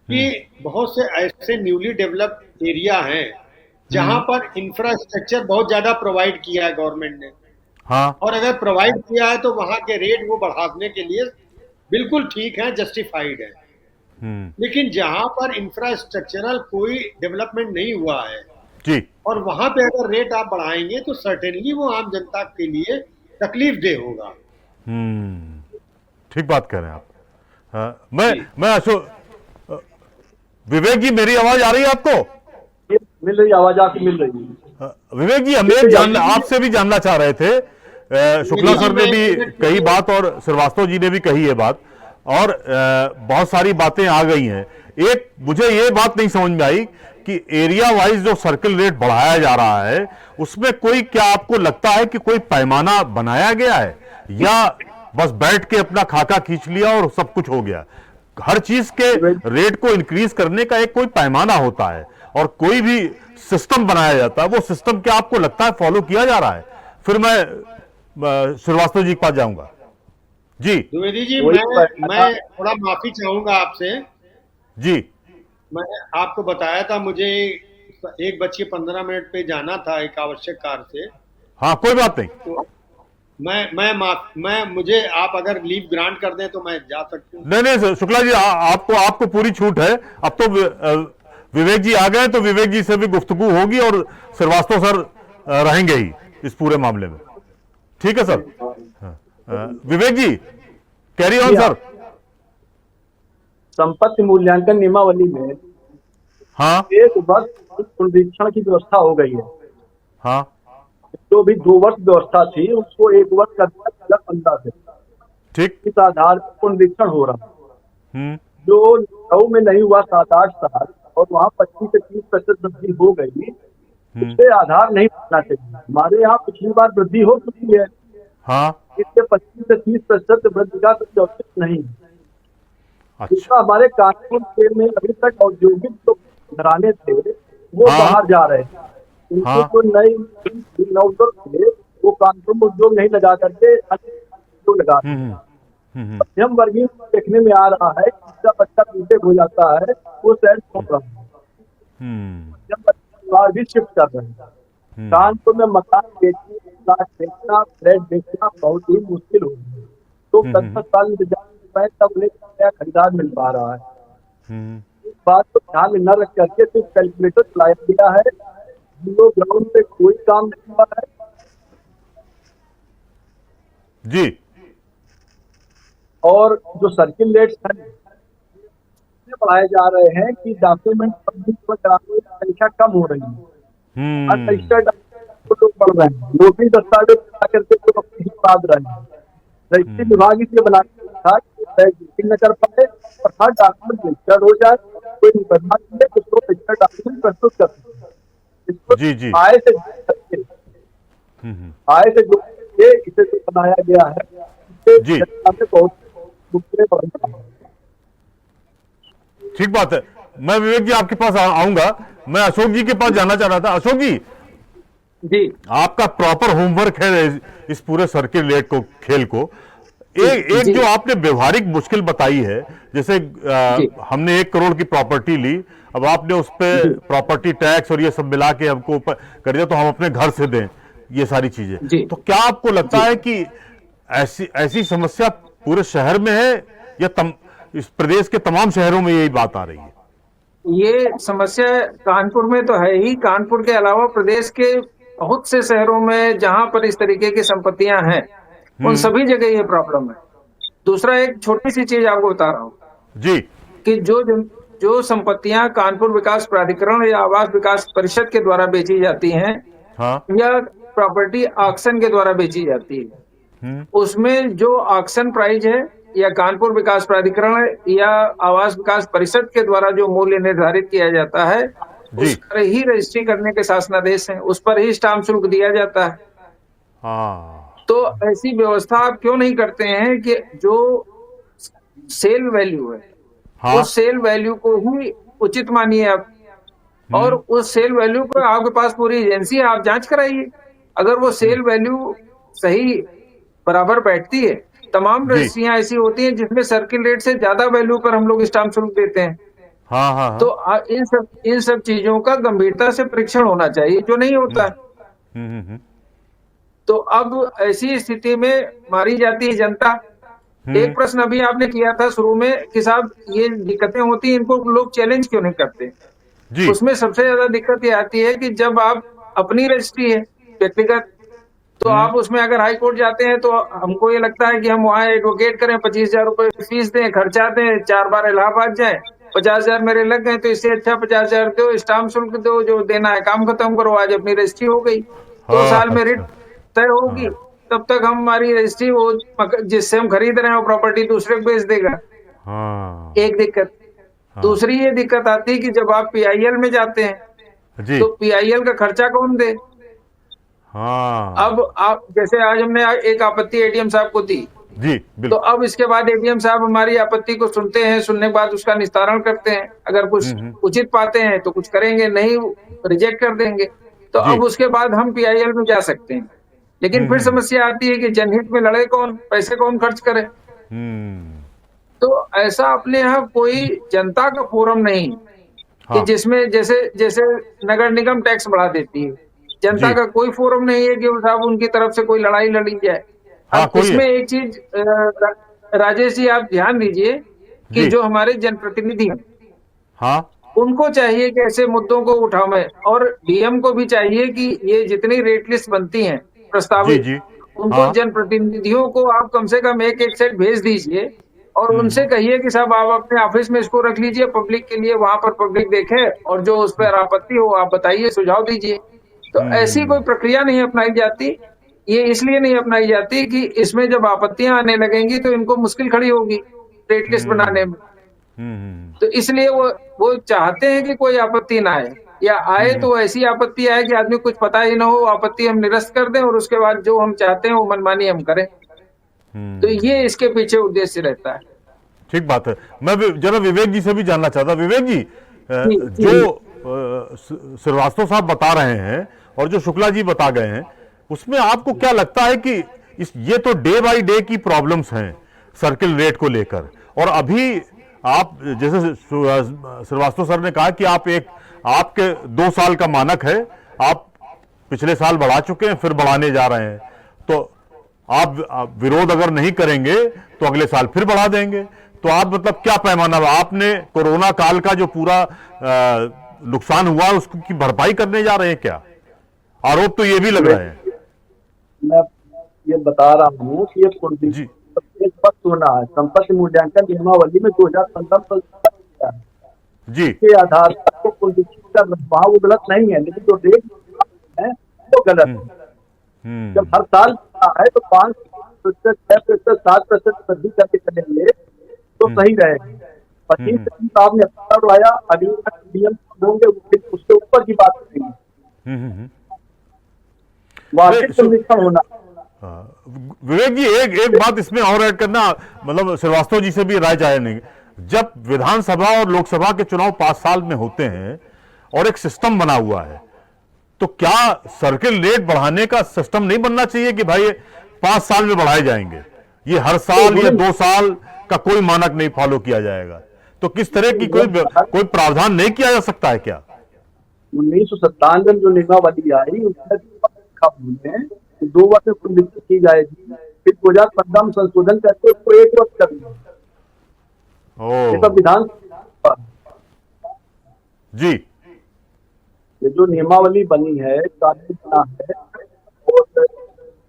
कि बहुत से ऐसे न्यूली डेवलप्ड एरिया हैं जहां पर इंफ्रास्ट्रक्चर बहुत ज्यादा प्रोवाइड किया है गवर्नमेंट ने। हाँ। और अगर प्रोवाइड किया है तो वहां के रेट वो बढ़ाने के लिए बिल्कुल ठीक है, जस्टिफाइड है। लेकिन जहां पर इंफ्रास्ट्रक्चरल कोई डेवलपमेंट नहीं हुआ है जी, और वहां पे अगर रेट आप बढ़ाएंगे तो सर्टेनली वो आम जनता के लिए तकलीफ देह होगा। ठीक बात कह रहे हैं आप। मैं अशोक, विवेक जी, मेरी आवाज आ रही है आपको? मिल रही आवाज, आपकी मिल रही है। विवेक जी, हम आपसे भी जानना चाह रहे थे। शुक्ला सर ने भी कही बात और श्रीवास्तव जी ने भी कही है बात, और बहुत सारी बातें आ गई हैं। एक मुझे ये बात नहीं समझ में आई कि एरिया वाइज जो सर्किल रेट बढ़ाया जा रहा है उसमें कोई, क्या आपको लगता है कि कोई पैमाना बनाया गया है, या बस बैठ के अपना खाका खींच लिया और सब कुछ हो गया? हर चीज के रेट को इंक्रीज करने का एक कोई पैमाना होता है, और कोई भी सिस्टम बनाया जाता है। वो सिस्टम क्या आपको लगता है फॉलो किया जा रहा है? फिर मैं श्रीवास्तव जी के पास जाऊंगा। जी द्विवेदी जी, मैं थोड़ा माफी चाहूंगा आपसे। जी। मैं आपको बताया था मुझे 1:15 पे जाना था एक आवश्यक कार्य से। हाँ, कोई बात नहीं। तो मैं मुझे आप अगर लीव ग्रांट कर दें तो मैं जा सकता हूँ। नहीं शुक्ला जी, आपको पूरी छूट है। अब तो विवेक जी आ गए तो विवेक जी से भी गुफ्तगू होगी, और श्रीवास्तव सर रहेंगे ही इस पूरे मामले में। ठीक है sir. Vivek ji, carry on sir. संपत्ति मूल्यांकन नियमावली में हाँ, 1 वर्ष पुनरीक्षण की व्यवस्था हो गई है। हाँ। जो भी 2 वर्ष व्यवस्था थी उसको 1 वर्ष कर दिया 2015 से। ठीक। इस आधार पर पुनरीक्षण हो रहा है। जो लखनऊ में नहीं हुआ 7-8 साल, और वहाँ 25 से 30% वृद्धि हो गई, उससे आधार नहीं बनना चाहिए। हमारे यहाँ पिछली बार वृद्धि हो चुकी है। हाँ। इससे 25 से 30% वृद्धि का कोई औचित्य नहीं है। अच्छा। हमारे कानपुर के में अभी तक औद्योगिक जो घराने थे वो बाहर जा रहे हैं। उनको जो नई नवदुर्ग थे वो कानपुर में उद्योग नहीं लगा करके उद्योग लगा रहे हैं। मध्यम वर्गीय देखने में आ रहा है कि जब बच्चा बीटेक हो जाता है वो शहर छोड़ रहा है। मध्यम परिवार भी शिफ्ट कर रहे हैं। कानपुर में मकान बेचना, प्लाट बेचना, फ्लैट बेचना बहुत ही मुश्किल हो गया है। तो 10 साल इंतजार तब नया खरीदार मिल पा रहा है। इस बात को ध्यान में न रख करके तो कैलकुलेटर चलाया गया है। जीरो ग्राउंड पे कोई काम नहीं हुआ है जी। और जो सर्किल रेट्स हैं बढ़ाए जा रहे हैं कि डॉक्यूमेंट कराने की संख्या कम हो रही है। अनरजिस्टर्ड लोग बढ़ रहे हैं। नोटरी दस्तावेज करके लोग अपनी बात रहे हैं। रजिस्ट्री विभाग इसलिए बनाया था कि न कर पाए और हर डॉक्यूमेंट रजिस्टर्ड हो जाए, कोई मुकदमा नहीं, कुछ लोग रजिस्टर्ड डॉक्यूमेंट प्रस्तुत कर सकते हैं। इसको आय से जो इसे जो बनाया गया है जी, बहुत मुश्किलें बढ़ रही हैं। ठीक बात है। मैं विवेक जी आपके पास आऊंगा। मैं अशोक जी के पास जाना चाह रहा था। अशोक जी, आपका प्रॉपर होमवर्क है इस पूरे सर्किल रेट को, खेल को। एक जो आपने व्यवहारिक मुश्किल बताई है, जैसे हमने 1 करोड़ की प्रॉपर्टी ली, अब आपने उस पे प्रॉपर्टी टैक्स और ये सब मिला के हमको कर दिया, तो हम अपने घर से दें ये सारी चीजें, तो क्या आपको लगता है कि ऐसी समस्या पूरे शहर में है या इस प्रदेश के तमाम शहरों में यही बात आ रही है? ये समस्या कानपुर में तो है ही, कानपुर के अलावा प्रदेश के बहुत से शहरों में जहां पर इस तरीके की संपत्तियां हैं, उन सभी जगह ये प्रॉब्लम है। दूसरा, एक छोटी सी चीज आपको बता रहा हूँ जी, कि जो संपत्तियां कानपुर विकास प्राधिकरण या आवास विकास परिषद के द्वारा बेची जाती हैं, हाँ, या प्रॉपर्टी ऑक्शन के द्वारा बेची जाती है, उसमें जो ऑक्शन प्राइस है या कानपुर विकास प्राधिकरण या आवास विकास परिषद के द्वारा जो मूल्य निर्धारित किया जाता है, उस पर ही रजिस्ट्री करने के शासनादेश हैं, उस पर ही स्टाम्प शुल्क दिया जाता है। तो ऐसी व्यवस्था आप क्यों नहीं करते हैं कि जो सेल वैल्यू है, उस सेल वैल्यू को ही उचित मानिए आप, और उस सेल वैल्यू पर आपके पास पूरी एजेंसी है, आप जांच कराइए। अगर वो सेल वैल्यू सही बराबर बैठती है, तमाम रजिस्ट्रियां ऐसी होती हैं जिसमें सर्किल रेट से ज्यादा वैल्यू पर हम लोग स्टाम्प शुल्क देते हैं। तो इन सब चीजों का गंभीरता से परीक्षण होना चाहिए, जो नहीं होता है। तो अब ऐसी स्थिति में मारी जाती है जनता। एक प्रश्न अभी आपने किया था शुरू में कि साहब ये दिक्कतें होती हैं, इनको लोग चैलेंज क्यों नहीं करते? उसमें सबसे ज्यादा दिक्कत ये आती है कि जब आप अपनी रजिस्ट्री है व्यक्तिगत, तो आप उसमें अगर हाई कोर्ट जाते हैं तो हमको ये लगता है कि हम वहाँ एडवोकेट करें, 25,000 रुपए फीस दें, खर्चा दें, 4 बार इलाहाबाद जाए, 50,000 मेरे लग गए, तो इससे अच्छा 50,000 दो, स्टाम्प शुल्क दो, जो देना है काम खत्म करो, आज अपनी रजिस्ट्री हो गई, 2 साल में रिट तय होगी, तब तक हमारी रजिस्ट्री वो जिससे हम खरीद रहे हैं वो प्रॉपर्टी दूसरे को बेच देगा। एक दिक्कत। दूसरी ये दिक्कत आती है कि जब आप PIL में जाते हैं तो PIL का खर्चा कौन दे? अब आप जैसे आज हमने एक आपत्ति ADM साहब को दी जी, तो अब इसके बाद ADM साहब हमारी आपत्ति को सुनते हैं, सुनने के बाद उसका निस्तारण करते हैं। अगर कुछ उचित पाते हैं तो कुछ करेंगे, नहीं रिजेक्ट कर देंगे। तो अब उसके बाद हम PIL में जा सकते हैं। लेकिन फिर समस्या आती है कि जनहित में लड़े कौन, पैसे कौन खर्च करे? तो ऐसा अपने यहाँ कोई जनता का फोरम नहीं कि जिसमें जैसे नगर निगम टैक्स बढ़ा देती है, जनता का कोई फोरम नहीं है कि साहब उनकी तरफ से कोई लड़ाई लड़ी जाए। अब इसमें एक चीज राजेश जी आप ध्यान दीजिए कि जो हमारे जनप्रतिनिधि हैं, उनको चाहिए कि ऐसे मुद्दों को उठावें, और DM को भी चाहिए कि ये जितनी रेट लिस्ट बनती हैं प्रस्तावित, उनको जनप्रतिनिधियों को आप कम से कम एक सेट भेज दीजिए और उनसे कहिए कि साहब आप अपने ऑफिस में इसको रख लीजिए पब्लिक के लिए, वहां पर पब्लिक देखे और जो उस पर आपत्ति हो आप बताइए, सुझाव दीजिए। तो ऐसी कोई प्रक्रिया नहीं अपनाई जाती। ये इसलिए नहीं अपनाई जाती कि इसमें जब आपत्तियां आने लगेंगी तो इनको मुश्किल खड़ी होगी रेट लिस्ट बनाने में। तो इसलिए वो चाहते हैं कि कोई आपत्ति ना आए, या आए तो ऐसी आपत्ति आए कि आदमी कुछ पता ही ना हो, आपत्ति हम निरस्त कर दें और उसके बाद जो हम चाहते हैं वो मनमानी हम करें। तो ये इसके पीछे उद्देश्य रहता है। ठीक बात है। मैं जरा विवेक जी से भी जानना चाहता। विवेक जी, जो श्रीवास्तव साहब बता रहे हैं और जो शुक्ला जी बता गए हैं, उसमें आपको क्या लगता है कि ये तो डे बाय डे की प्रॉब्लम्स हैं सर्किल रेट को लेकर, और अभी आप जैसे श्रीवास्तव सर ने कहा कि आपके 2 साल का मानक है, आप पिछले साल बढ़ा चुके हैं, फिर बढ़ाने जा रहे हैं, तो आप विरोध अगर नहीं करेंगे तो अगले साल फिर बढ़ा देंगे। तो आप मतलब क्या पैमाना, आपने कोरोना काल का जो पूरा नुकसान हुआ उसकी भरपाई करने जा रहे हैं क्या? आरोप तो ये भी लग रहे हैं। मैं ये बता रहा हूँ कि ये एक पक्ष होना है संपत्ति मूल्यांकन नियमावली में 2015 जी के आधार पर कर रहा, वो गलत नहीं है, लेकिन जो रेट है वो गलत है। जब हर साल है तो 5%, 6%, 7% वृद्धि करके चलेंगे तो सही रहेगा। 25% आपने अपना उड़ाया, अगली नियम होंगे उसके ऊपर की बात करेंगे। वार्षिक समीक्षा होना। विवेक जी, एक बात इसमें और ऐड करना, मतलब श्रीवास्तव जी से भी राय चाहेंगे। जब विधानसभा और लोकसभा के चुनाव 5 साल में होते हैं और एक सिस्टम बना हुआ है, तो क्या सर्किल रेट बढ़ाने का सिस्टम नहीं बनना चाहिए कि भाई 5 साल में बढ़ाए जाएंगे? ये हर साल या 2 साल का कोई मानक नहीं फॉलो किया जाएगा, तो किस तरह की कोई प्रावधान नहीं किया जा सकता है क्या? 1997 में जो नियमावली आई उसमें लिखा हुआ है कि 2 वर्ष में पुनरीक्षित की जाएगी, फिर 2015 में संशोधन करके उसको 1 वर्ष कर दिया। ये तो विधान जी, ये जो नियमावली बनी है, कानून बना है, और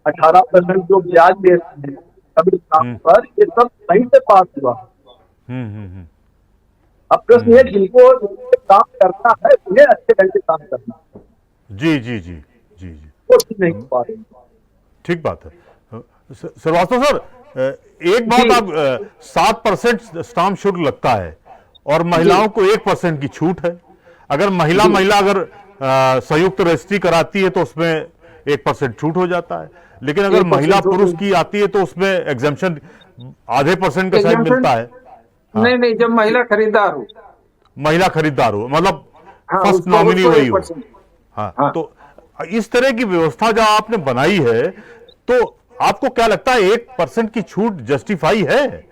18% जो ब्याज ले रहे हैं सभी काम पर, ये सब सही से पास हुआ। अब प्रश्न ये जिनको काम करना है उन्हें अच्छे ढंग से काम करना। जी जी जी जी जी, वो चीज नहीं हो पा रही। ठीक बात है। श्रीवास्तव सर, एक बात, आप 7% स्टाम्प शुल्क लगता है और महिलाओं को 1% की छूट है। अगर महिला अगर संयुक्त रजिस्ट्री कराती है तो उसमें 1% छूट हो जाता है, लेकिन अगर महिला पुरुष की आती है तो उसमें एग्जम्पशन आधे % का शायद मिलता है। हाँ। नहीं, जब महिला खरीदार हो, मतलब हाँ, फर्स्ट नॉमिनी वही हो। 1%। हाँ, तो इस तरह की व्यवस्था जो आपने बनाई है, तो आपको क्या लगता है 1% की छूट जस्टिफाई है?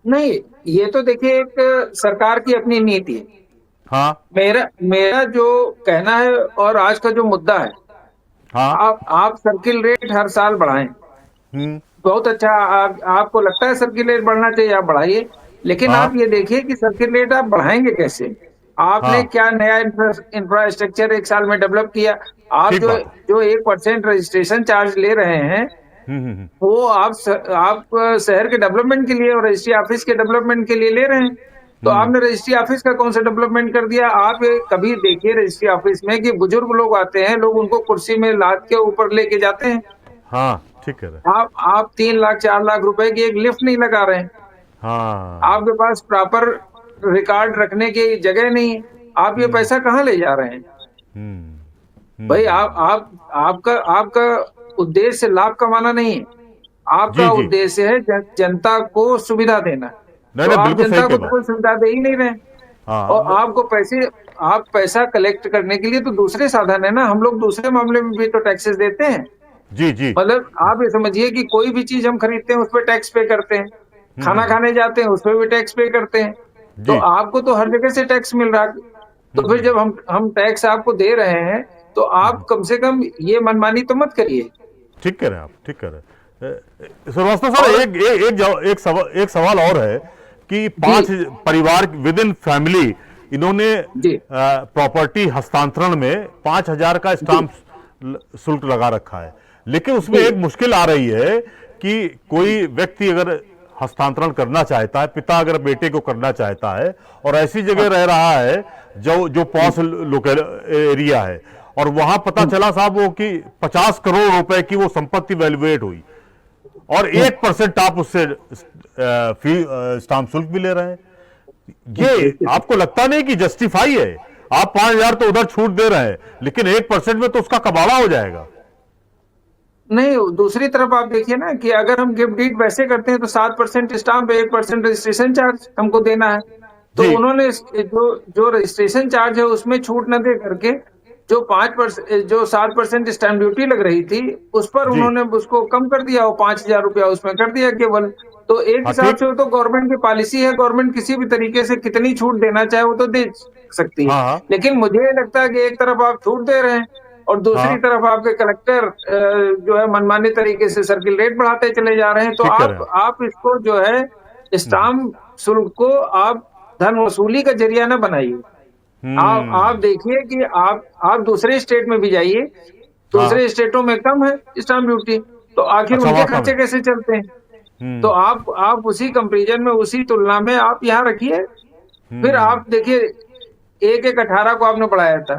नहीं, ये तो देखिए एक सरकार की अपनी नीति है। हाँ, मेरा जो कहना है और आज का जो मुद्दा है, हाँ, आप सर्किल रेट हर साल बढ़ाएं, बहुत अच्छा। आपको लगता है सर्किल रेट बढ़ना चाहिए, आप बढ़ाइए, लेकिन हाँ, आप ये देखिए कि सर्किल रेट आप बढ़ाएंगे कैसे? आपने क्या नया इंफ्रास्ट्रक्चर 1 साल में डेवलप किया? आप जो 1% रजिस्ट्रेशन चार्ज ले रहे हैं, वो आप शहर के डेवलपमेंट के लिए और रजिस्ट्री ऑफिस के डेवलपमेंट के लिए ले रहे हैं। तो आपने रजिस्ट्री ऑफिस का कौन सा डेवलपमेंट कर दिया? आप कभी देखिए रजिस्ट्री ऑफिस में कि बुजुर्ग लोग आते हैं, लोग उनको कुर्सी में लाद के ऊपर लेके जाते हैं। हाँ, ठीक है। आप 3 लाख 4 लाख रुपए की एक लिफ्ट नहीं लगा रहे हैं। हाँ, आपके पास प्रॉपर रिकॉर्ड रखने की जगह नहीं है। आप ये पैसा कहाँ ले जा रहे हैं? भाई आपका उद्देश्य लाभ कमाना नहीं है, आपका उद्देश्य है जनता को सुविधा देना। तो आप जनता को कोई सुविधा दे ही नहीं रहे। और आप पैसा कलेक्ट करने के लिए तो दूसरे साधन है ना। हम लोग दूसरे मामले में भी तो टैक्सेस देते हैं। जी जी, मतलब आप ये समझिए कि कोई भी चीज हम खरीदते हैं उस पर टैक्स पे करते हैं, खाना खाने जाते हैं उस पर भी टैक्स पे करते हैं। तो आपको तो हर जगह से टैक्स मिल रहा है। तो फिर जब हम टैक्स आपको दे रहे हैं तो आप कम से कम ये मनमानी तो मत करिए। ठीक कह रहे हैं आप, ठीक कह रहे हैं। श्रीवास्तव सर, एक सवाल और है कि 5 परिवार विद इन फैमिली इन्होंने प्रॉपर्टी हस्तांतरण में 5,000 का स्टाम्प शुल्क लगा रखा है, लेकिन उसमें एक मुश्किल आ रही है कि कोई व्यक्ति अगर हस्तांतरण करना चाहता है, पिता अगर बेटे को करना चाहता है और ऐसी जगह रह रहा है जो पॉश लोकल एरिया है, और वहां पता चला साहब वो कि 50 करोड़ रुपए की वो संपत्ति वैल्यूएट हुई और 1% आप उससे स्टाम्प शुल्क भी ले रहे हैं, ये आपको लगता नहीं कि जस्टिफाई है? आप 5,000 तो उधर छूट दे रहे हैं, लेकिन 1% में तो उसका कबाड़ा हो जाएगा। नहीं, दूसरी तरफ आप देखिए ना कि अगर हम गिफ्ट डीड वैसे करते हैं तो 7% स्टाम्प, 1% रजिस्ट्रेशन चार्ज हमको देना है। तो उन्होंने जो रजिस्ट्रेशन चार्ज है उसमें छूट न दे करके जो 7% स्टैंप ड्यूटी लग रही थी उस पर उन्होंने उसको कम कर दिया, वो 5,000 रुपया उसमें कर दिया केवल। तो एक हिसाब से तो गवर्नमेंट की पॉलिसी है, गवर्नमेंट किसी भी तरीके से कितनी छूट देना चाहे वो तो दे सकती है। लेकिन मुझे लगता है कि एक तरफ आप छूट दे रहे हैं और दूसरी तरफ आपके कलेक्टर जो है मनमानी तरीके से सर्किल रेट बढ़ाते चले जा रहे हैं। तो आप इसको जो है स्टाम्प शुल्क को आप धन वसूली का जरिया न बनाइए। आप देखिए कि आप दूसरे स्टेट में भी जाइए, दूसरे स्टेटों में कम है स्टाम्प ड्यूटी, तो आखिर उनके खर्चे कैसे चलते हैं? तो आप उसी कंपैरिजन में, उसी तुलना में आप यहाँ रखिए। फिर आप देखिए 18 को आपने बढ़ाया था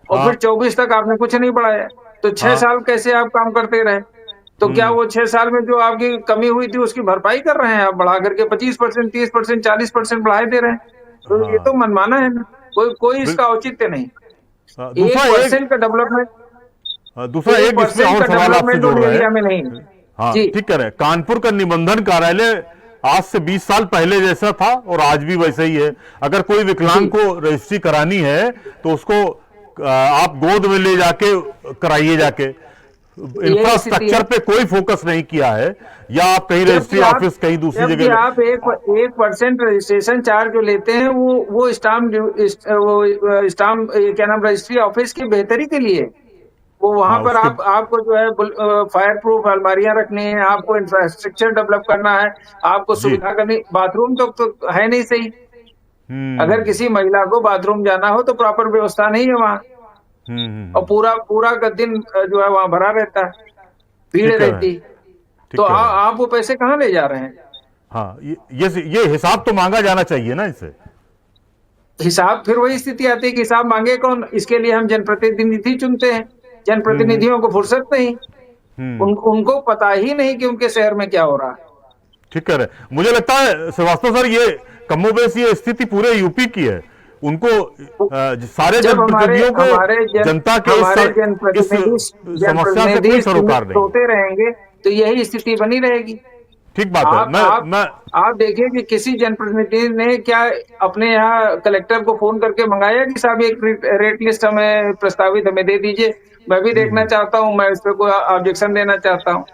और फिर 24 तक आपने कुछ नहीं बढ़ाया, तो 6 साल कैसे आप काम करते रहे? तो क्या वो 6 साल में जो आपकी कमी हुई थी उसकी भरपाई कर रहे हैं आप बढ़ा करके 25%, 30%, 40% बढ़ाए दे रहे हैं? तो ये तो मनमाना है ना, कोई इसका औचित्य नहीं। 1% का डेवलपमेंट, दूसरा एक इसमें और सवाल आपसे जोड़ रहे हैं। में नहीं। हाँ, ठीक है। कानपुर का निबंधन कार्यालय आज से 20 साल पहले जैसा था और आज भी वैसे ही है। अगर कोई विकलांग को रजिस्ट्री करानी है तो उसको आप गोद में ले जाके कराइए जाके। इंफ्रास्ट्रक्चर पे कोई फोकस नहीं किया है, या आप कहीं रजिस्ट्री ऑफिस कहीं दूसरी जबकि जगह आप 1% रजिस्ट्रेशन चार्ज जो लेते हैं वो स्टाम्प क्या नाम रजिस्ट्री ऑफिस की बेहतरी के लिए, वो वहां हाँ, पर उसके आपको जो है फायर प्रूफ अलमारियां रखनी है, आपको इंफ्रास्ट्रक्चर डेवलप करना है, आपको जी। सुविधा करनी। बाथरूम तो है नहीं सही। अगर किसी महिला को बाथरूम जाना हो तो प्रॉपर व्यवस्था नहीं है वहाँ, और पूरा का दिन जो है वहाँ भरा रहता है, भीड़ ठीक कह रहे हैं, रहती। ठीक तो कह रहे हैं। आप वो पैसे कहाँ ले जा रहे हैं? हाँ, ये हिसाब तो मांगा जाना चाहिए ना इनसे। हिसाब, फिर वही स्थिति आती है कि हिसाब मांगे कौन? इसके लिए हम जनप्रतिनिधि चुनते हैं, जनप्रतिनिधियों को फुर्सत नहीं, उनको पता ही नहीं कि उनके शहर में क्या हो रहा है। ठीक कह रहे हैं। मुझे लगता है श्रीवास्तव सर, ये कमोबेश ये स्थिति पूरे यूपी की है। उनको सारे जब जनप्रतिनिधियों को जनता के इस समस्या से कोई सरोकार नहीं। सोते रहेंगे तो यही स्थिति बनी रहेगी। ठीक बात है। आप देखिए कि किसी जनप्रतिनिधि ने क्या अपने यहाँ कलेक्टर को फोन करके मंगाया कि साहब एक रेट लिस्ट हमें प्रस्तावित हमें दे दीजिए, मैं भी देखना चाहता हूँ, मैं इस पर कोई ऑब्जेक्शन देना चाहता हूँ।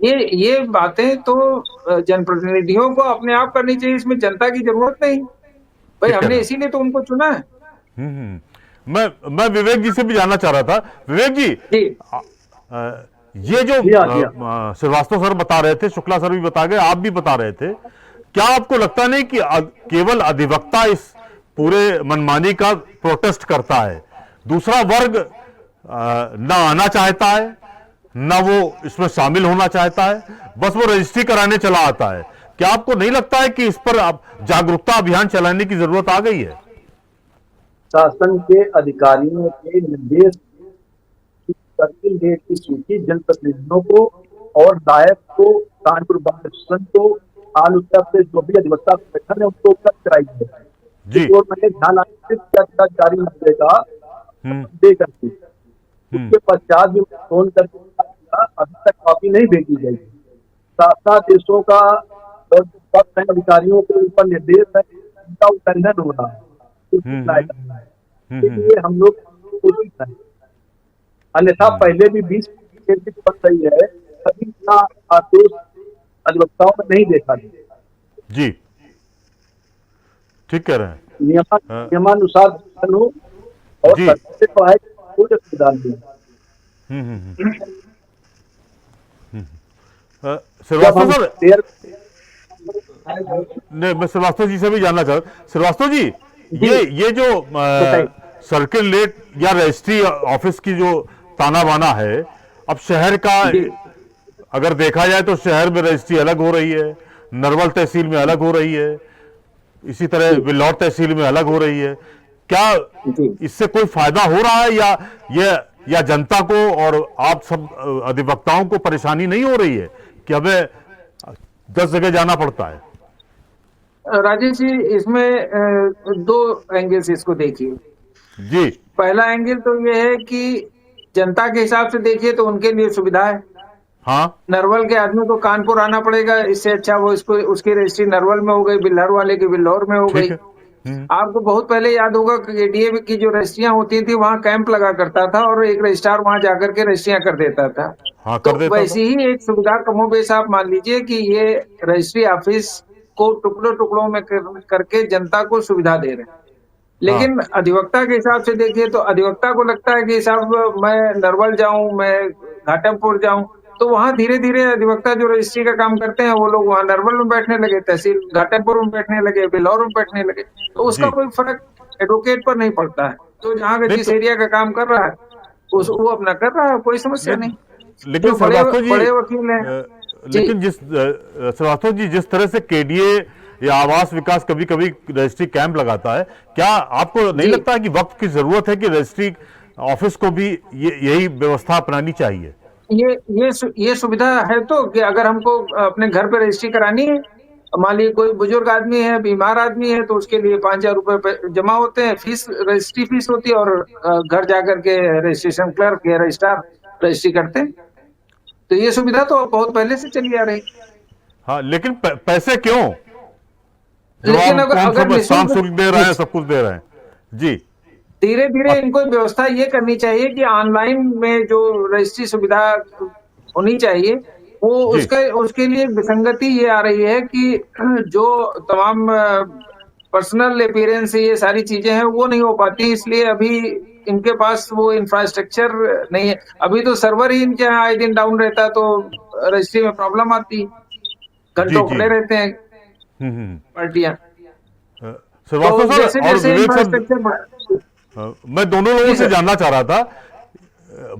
ये बातें तो जनप्रतिनिधियों को अपने आप करनी चाहिए, इसमें जनता की जरूरत नहीं। भाई हमने इसीलिए तो उनको चुना है। मैं विवेक जी से भी जानना चाह रहा था। विवेक जी, ये जो श्रीवास्तव सर बता रहे थे, शुक्ला सर भी बता गए, आप भी बता रहे थे, क्या आपको लगता नहीं कि केवल अधिवक्ता इस पूरे मनमानी का प्रोटेस्ट करता है, दूसरा वर्ग ना आना चाहता है, ना वो इसमें शामिल होना चाहता है, बस वो रजिस्ट्री कराने चला आता है? क्या आपको नहीं लगता है कि इस पर अब जागरूकता अभियान चलाने की जरूरत आ गई है? शासन के अधिकारियों के निर्देश सर्किल रेट की सूची जनप्रतिनिधियों को और नायक को, कानपुर बार एसोसिएशन को, आल उत्तर प्रदेश जो भी अधिवक्ता संगठन है उनको उपलब्ध कराई है जी। और मैंने ध्यान आकर्षित किया जारी मामले का दे करके, उसके पश्चात भी फोन करके अभी तक कॉपी नहीं भेजी गई। शासन देशों का और अधिकारियों के ऊपर निर्देश है, उनका उल्लंघन हो रहा है, इसलिए हम लोग कोशिश करें। अन्यथा पहले भी 20 बन रही है, कभी इतना आक्रोश अधिवक्ताओं में नहीं देखा गया। जी, ठीक कह रहे हैं। नियमानुसार हो और से पढ़ाई कोई असुविधा नहीं। श्रीवास्तव सर, मैं श्रीवास्तव जी से भी जानना चाहता हूं। श्रीवास्तव जी, ये जो सर्किल रेट या रजिस्ट्री ऑफिस की जो ताना बाना है, अब शहर का अगर देखा जाए तो शहर में रजिस्ट्री अलग हो रही है, नरवल तहसील में अलग हो रही है, इसी तरह बिल्लौर तहसील में अलग हो रही है। क्या इससे कोई फायदा हो रहा है, या जनता को और आप सब अधिवक्ताओं को परेशानी नहीं हो रही है कि हमें 10 जगह जाना पड़ता है? राजेश जी, इसमें 2 एंगल से इसको देखिए जी। पहला एंगल तो ये है कि जनता के हिसाब से देखिए तो उनके लिए सुविधा है। हाँ, नरवल के आदमी को कानपुर आना पड़ेगा, इससे अच्छा वो उसकी रजिस्ट्री नरवल में हो गई, बिल्हौर वाले की बिल्हौर में हो गई। आपको बहुत पहले याद होगा कि एडीए की जो रजिस्ट्रियां होती थी वहां कैंप लगा करता था और एक रजिस्ट्रार वहां जाकर के रजिस्ट्रियां कर देता था। हाँ, तो वैसी ही एक सुविधा कमोबेश आप मान लीजिए कि ये रजिस्ट्री ऑफिस को टुकड़ों में करके जनता को सुविधा दे रहे हैं। लेकिन अधिवक्ता के हिसाब से देखिए तो अधिवक्ता को लगता है कि साहब मैं नरवल जाऊं, मैं घाटमपुर जाऊं, तो वहां धीरे धीरे अधिवक्ता जो रजिस्ट्री का काम करते हैं वो लोग वहां नरवल में बैठने लगे, तहसील घाटमपुर में बैठने लगे, बिल्हौर में बैठने लगे। तो उसका कोई फर्क एडवोकेट पर नहीं पड़ता है। तो जहाँ का जिस एरिया का काम कर रहा है वो अपना कर रहा है, कोई समस्या नहीं। लेकिन बड़े वकील हैं। लेकिन श्रीवास्तव जी, जिस तरह से केडीए या आवास विकास कभी कभी रजिस्ट्री कैंप लगाता है, क्या आपको नहीं लगता है कि वक्त की जरूरत है कि रजिस्ट्री ऑफिस को भी यही व्यवस्था अपनानी चाहिए? ये सुविधा है तो कि अगर हमको अपने घर पे रजिस्ट्री करानी है, मान लीजिए कोई बुजुर्ग आदमी है, बीमार आदमी है, तो उसके लिए 5,000 रुपए जमा होते हैं, फीस रजिस्ट्री फीस होती है, और घर जाकर के रजिस्ट्रेशन क्लर्क या रजिस्ट्रार रजिस्ट्री करते हैं। तो ये सुविधा तो बहुत पहले से चली आ रही। हाँ, लेकिन पैसे क्यों? लेकिन अगर शुल्क दे रहे हैं, सब कुछ दे रहे हैं। जी, धीरे धीरे इनको व्यवस्था ये करनी चाहिए कि ऑनलाइन में जो रजिस्ट्री सुविधा होनी चाहिए, वो जी। उसके लिए विसंगति ये आ रही है कि जो तमाम पर्सनल अपीयरेंस ये सारी चीजें हैं वो नहीं हो पाती, इसलिए अभी इनके पास वो इंफ्रास्ट्रक्चर नहीं है। अभी तो सर्वर ही इनके यहाँ आए दिन डाउन रहता है, तो रजिस्ट्री में प्रॉब्लम आती है, जी घंटों जी। खड़े रहते हैं हम्म। पार्टियां। श्रीवास्तव तो सर जैसे और जैसे विवेक सर, इंफ्रास्ट्रक्चर मैं दोनों लोगों जी से सर। जानना चाह रहा था,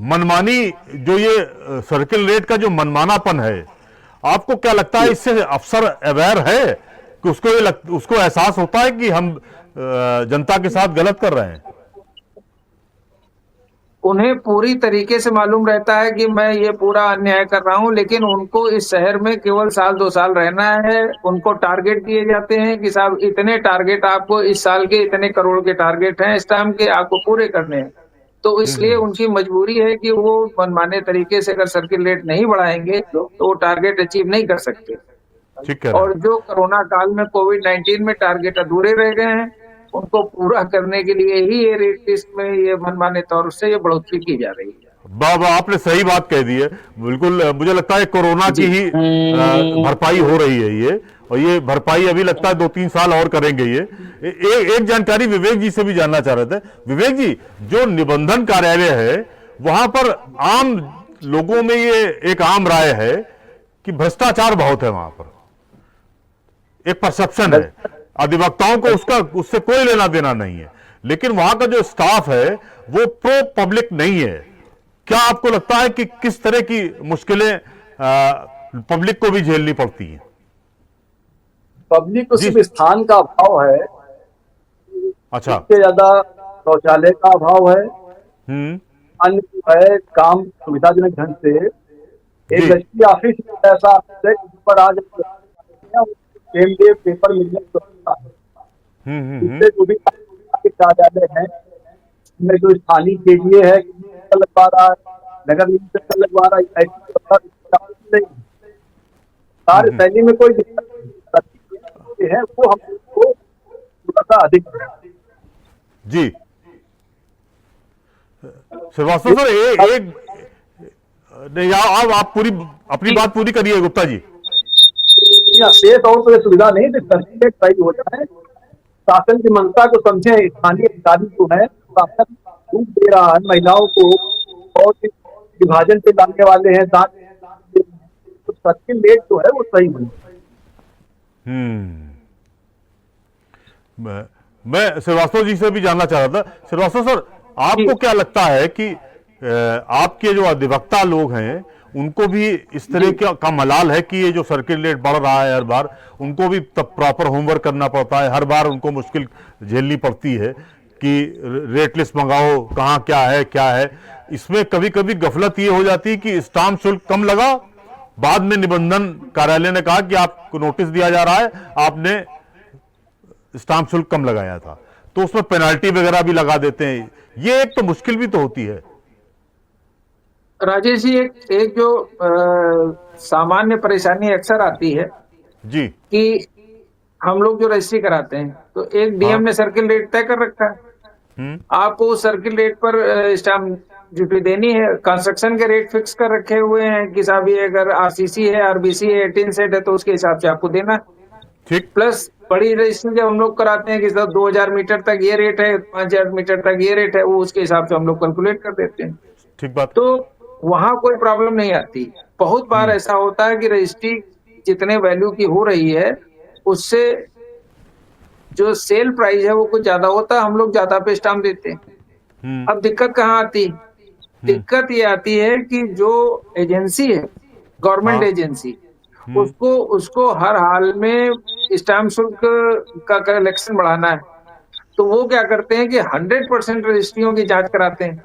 मनमानी जो ये सर्किल रेट का जो मनमानापन है, आपको क्या लगता है इससे अफसर अवेयर है कि उसको एहसास होता है कि हम जनता के साथ गलत कर रहे हैं? उन्हें पूरी तरीके से मालूम रहता है कि मैं ये पूरा अन्याय कर रहा हूं, लेकिन उनको इस शहर में केवल साल 2 साल रहना है। उनको टारगेट दिए जाते हैं कि साहब इतने टारगेट आपको इस साल के, इतने करोड़ के टारगेट हैं इस टाइम के, आपको पूरे करने हैं। तो इसलिए उनकी मजबूरी है कि वो मनमाने तरीके से अगर सर्किल रेट नहीं बढ़ाएंगे तो वो टारगेट अचीव नहीं कर सकते। ठीक कह रहे और हैं। जो कोरोना काल में कोविड-19 में टारगेट अधूरे रह गए हैं, उनको पूरा करने के लिए ही ये रेट लिस्ट में ये मनमाने तौर से ये बढ़ोतरी की जा रही है। वाह वाह, आपने सही बात कह दी है। बिल्कुल, मुझे लगता है कोरोना की जी। ही भरपाई हो रही है ये, और ये भरपाई अभी लगता है 2-3 साल और करेंगे ये। एक जानकारी विवेक जी से भी जानना चाह रहे थे। विवेक जी, जो निबंधन कार्यालय है वहां पर आम लोगों में ये एक आम राय है कि भ्रष्टाचार बहुत है वहां पर, एक परसेप्शन है। अधिवक्ताओं को उससे कोई लेना देना नहीं है, लेकिन वहां का जो स्टाफ है वो प्रो पब्लिक नहीं है। क्या आपको लगता है कि किस तरह की मुश्किलें पब्लिक को भी झेलनी पड़ती हैं? पब्लिक को जी। सिर्फ स्थान का अभाव है, अच्छा। इससे ज्यादा शौचालय का अभाव है। हम्म। अन्य जो है काम सुविधाजनक ढंग से एक जी। रजिस्ट्री ऑफिस ऐसा है जिस पर आज सेम डे पेपर मिलने की व्यवस्था है। इससे जो भी के कार्यालय है में जो स्थानीय के लिए है लगवा रहा है, नगर निगम से लगवा रहा है, ऐसी व्यवस्था नहीं। कार्यशैली में कोई दिक्कत नहीं है, वो हमको थोड़ा सा अधिक है। जी श्रीवास्तव सर, एक नहीं, आप पूरी अपनी बात पूरी करिए गुप्ता जी। शेष और कोई सुविधा नहीं थी, सर्टिफिकेट सही हो जाए, शासन की मंशा को समझे। स्थानीय अधिकारी जो है शासन छूट दे रहा है महिलाओं को, और विभाजन पे लाने वाले हैं दांत, तो सर्किल रेट जो है वो सही होनी। मैं श्रीवास्तव जी से भी जानना चाह रहा था। श्रीवास्तव सर, आपको क्या लगता है कि आपके जो अधिवक्ता लोग हैं उनको भी इस तरह का मलाल है कि ये जो सर्किल रेट बढ़ रहा है हर बार, उनको भी तब प्रॉपर होमवर्क करना पड़ता है, हर बार उनको मुश्किल झेलनी पड़ती है कि रेट लिस्ट मंगाओ, कहाँ क्या है। इसमें कभी कभी गफलत ये हो जाती है कि स्टाम्प शुल्क कम लगा, बाद में निबंधन कार्यालय ने कहा कि आपको नोटिस दिया जा रहा है, आपने स्टाम्प शुल्क कम लगाया था, तो उसमें पेनाल्टी वगैरह भी लगा देते हैं। ये एक तो मुश्किल भी तो होती है। राजेश जी, एक जो सामान्य परेशानी अक्सर आती है जी। कि हम लोग जो रजिस्ट्री कराते हैं तो एक डीएम ने सर्किल रेट तय कर रखा है, आपको उस सर्किल रेट पर स्टाम्प ड्यूटी देनी है। कंस्ट्रक्शन के रेट फिक्स कर रखे हुए हैं कि साहब ये अगर आरसीसी है, आरबीसी है, 18 सेट है तो उसके हिसाब से आपको देना। ठीक। प्लस बड़ी रजिस्ट्री जब हम लोग कराते हैं कि सर 2000 मीटर तक ये रेट है, 5000 मीटर तक ये रेट है, वो उसके हिसाब से हम लोग कैलकुलेट कर देते हैं, ठीक बात। तो वहां कोई प्रॉब्लम नहीं आती। बहुत बार ऐसा होता है कि रजिस्ट्री जितने वैल्यू की हो रही है उससे जो सेल प्राइस है वो कुछ ज्यादा होता है, हम लोग ज्यादा पे स्टाम्प देते हैं। अब दिक्कत कहाँ आती? दिक्कत ये आती है कि जो एजेंसी है, गवर्नमेंट एजेंसी, उसको हर हाल में स्टाम्प शुल्क का कलेक्शन बढ़ाना है, तो वो क्या करते हैं कि 100% रजिस्ट्रियों की जांच कराते हैं,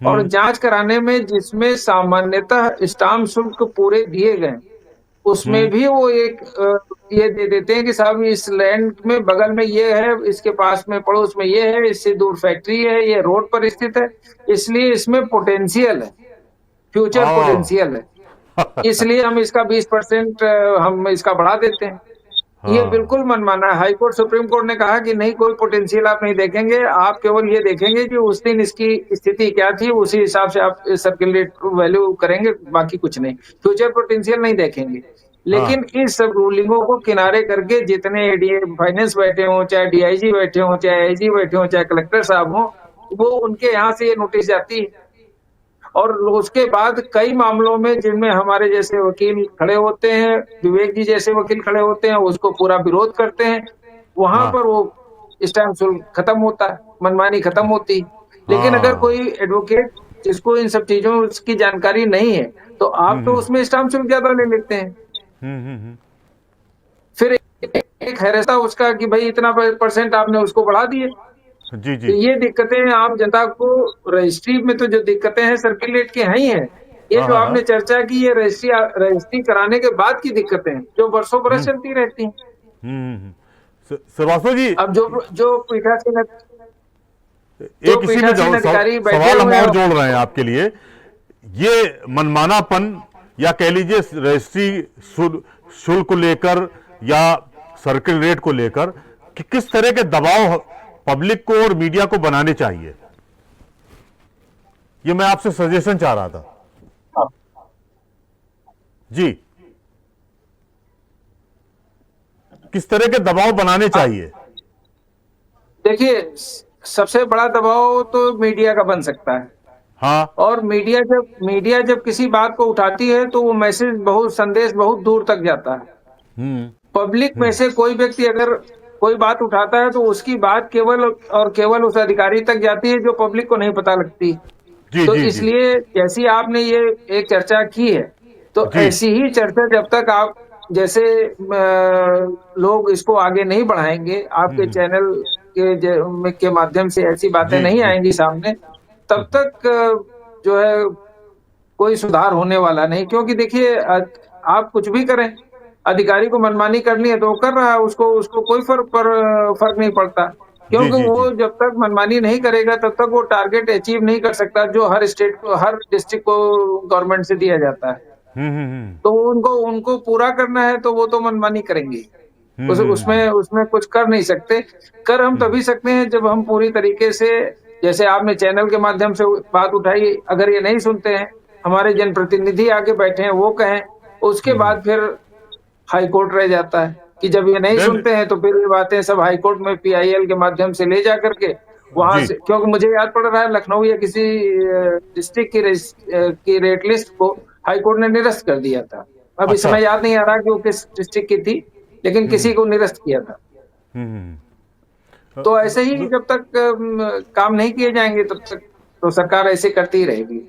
और जांच कराने में जिसमें सामान्यतः स्टाम्प शुल्क पूरे दिए गए उसमें भी वो एक ये दे देते हैं कि साहब इस लैंड में बगल में ये है, इसके पास में पड़ोस में ये है, इससे दूर फैक्ट्री है, ये रोड पर स्थित है, इसलिए इसमें पोटेंशियल है, फ्यूचर पोटेंशियल है, इसलिए हम इसका 20% हम इसका बढ़ा देते हैं। ये हाँ। बिल्कुल मनमाना है। हाई कोर्ट, सुप्रीम कोर्ट ने कहा कि नहीं, कोई पोटेंशियल आप नहीं देखेंगे, आप केवल ये देखेंगे कि उस दिन इसकी स्थिति क्या थी, उसी हिसाब से आप सर्कुलेट वैल्यू करेंगे, बाकी कुछ नहीं। फ्यूचर पोटेंशियल नहीं देखेंगे। हाँ। लेकिन इस सब रूलिंगों को किनारे करके जितने एडीए फाइनेंस बैठे हों, चाहे डीआईजी बैठे हों, चाहे आईजी बैठे हों, चाहे कलेक्टर साहब हों, वो उनके यहाँ से ये नोटिस जाती है। और उसके बाद कई मामलों में जिनमें हमारे जैसे वकील खड़े होते हैं, विवेक जी जैसे वकील खड़े होते हैं, उसको पूरा विरोध करते हैं, वहां हाँ। पर वो स्टैम्प शुल्क खत्म होता है, मनमानी खत्म होती है। लेकिन अगर हाँ। कोई एडवोकेट जिसको इन सब चीजों की जानकारी नहीं है, तो आप तो उसमें स्टैम्प शुल्क ज्यादा ले लेते हैं। हम्म। फिर एक हैरता उसका कि भाई इतना परसेंट आपने उसको बढ़ा दिए। जी जी। तो ये दिक्कतें आप जनता को, रजिस्ट्री में तो जो दिक्कतें हैं सर्किलेट की हैं ही हैं। ये हाँ जो हाँ हाँ। आपने चर्चा की, ये रजिस्ट्री कराने के बाद की दिक्कतें हैं, जो वर्षों बरस चलती रहती हैं। श्रीवास्तव जी, अब जो पीठासीन जो एक इसी में पीठासीन अधिकारी बैठे सवाल हम हुए और हैं, जोड़ रहे हैं आपके लिए। ये मनमानापन या कह लीजिए रजिस्ट्री शुल्क को लेकर या सर्किल रेट को लेकर कि किस तरह के दबाव पब्लिक को और मीडिया को बनाने चाहिए, ये मैं आपसे सजेशन चाह रहा था। जी, किस तरह के दबाव बनाने चाहिए? देखिए, सबसे बड़ा दबाव तो मीडिया का बन सकता है। हाँ। और मीडिया जब किसी बात को उठाती है तो वो संदेश बहुत दूर तक जाता है। हम्म। पब्लिक में से कोई व्यक्ति अगर कोई बात उठाता है तो उसकी बात केवल और केवल उस अधिकारी तक जाती है जो पब्लिक को नहीं पता लगती। जी तो जी जी इसलिए जैसी आपने ये एक चर्चा की है, तो जी। ऐसी ही चर्चा जब तक आप जैसे लोग इसको आगे नहीं बढ़ाएंगे, आपके चैनल के माध्यम से ऐसी बातें जी नहीं जी। आएंगी सामने, तब तक जो है कोई सुधार होने वाला नहीं। क्योंकि देखिए, आप कुछ भी करें, अधिकारी को मनमानी करनी है तो वो कर रहा है, उसको उसको कोई फर्क नहीं पड़ता। जी क्योंकि जी वो जी। जब तक मनमानी नहीं करेगा तब तक वो टारगेट अचीव नहीं कर सकता जो हर स्टेट को, हर डिस्ट्रिक्ट को गवर्नमेंट से दिया जाता है। हम्म। तो उनको उनको पूरा करना है तो वो तो मनमानी करेंगे। हम्म। उसमें कुछ कर नहीं सकते। कर हम तभी सकते हैं जब हम पूरी तरीके से, जैसे आपने चैनल के माध्यम से बात उठाई, अगर ये नहीं सुनते हैं, हमारे जनप्रतिनिधि आगे बैठे हैं, वो कहें, उसके बाद फिर हाई कोर्ट रह जाता है कि जब ये नहीं सुनते हैं तो फिर ये बातें सब हाई कोर्ट में पीआईएल के माध्यम से ले जा करके वहां जी। से, क्योंकि मुझे याद पड़ रहा है लखनऊ या किसी डिस्ट्रिक्ट की रेट लिस्ट को हाई कोर्ट ने निरस्त कर दिया था। अब इस अच्छा। समय याद नहीं आ रहा कि वो किस डिस्ट्रिक्ट की थी, लेकिन किसी को निरस्त किया था। तो ऐसे ही जब तक काम नहीं किए जाएंगे तब तक तो सरकार ऐसे करती ही रहेगी।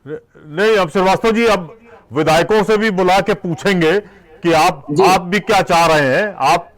नहीं, अब श्रीवास्तव जी, अब विधायकों से भी बुला के पूछेंगे कि आप भी क्या चाह रहे हैं, आप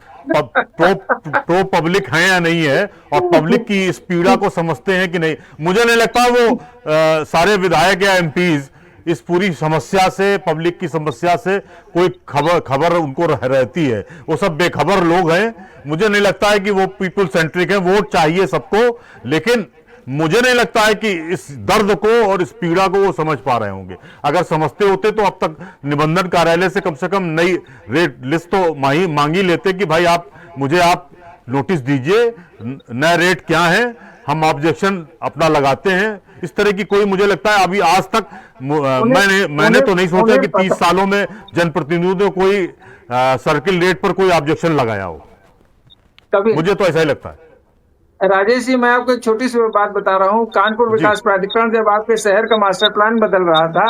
प्रो पब्लिक हैं या नहीं है, और पब्लिक की इस पीड़ा को समझते हैं कि नहीं। मुझे नहीं लगता वो सारे विधायक या एमपीज इस पूरी समस्या से, पब्लिक की समस्या से कोई खबर उनको रहती है। वो सब बेखबर लोग हैं। मुझे नहीं लगता है कि वो पीपल सेंट्रिक है। वोट चाहिए सबको, लेकिन मुझे नहीं लगता है कि इस दर्द को और इस पीड़ा को वो समझ पा रहे होंगे। अगर समझते होते तो अब तक निबंधन कार्यालय से कम नई रेट लिस्ट तो मांगी लेते कि भाई मुझे आप नोटिस दीजिए, नया रेट क्या है, हम ऑब्जेक्शन अपना लगाते हैं। इस तरह की कोई, मुझे लगता है अभी आज तक मैंने तो नहीं सोचा कि 30 सालों में जनप्रतिनिधियों ने कोई सर्किल रेट पर कोई ऑब्जेक्शन लगाया हो। मुझे तो ऐसा ही लगता है। राजेश जी, मैं आपको एक छोटी सी बात बता रहा हूँ। कानपुर विकास प्राधिकरण जब आपके शहर का मास्टर प्लान बदल रहा था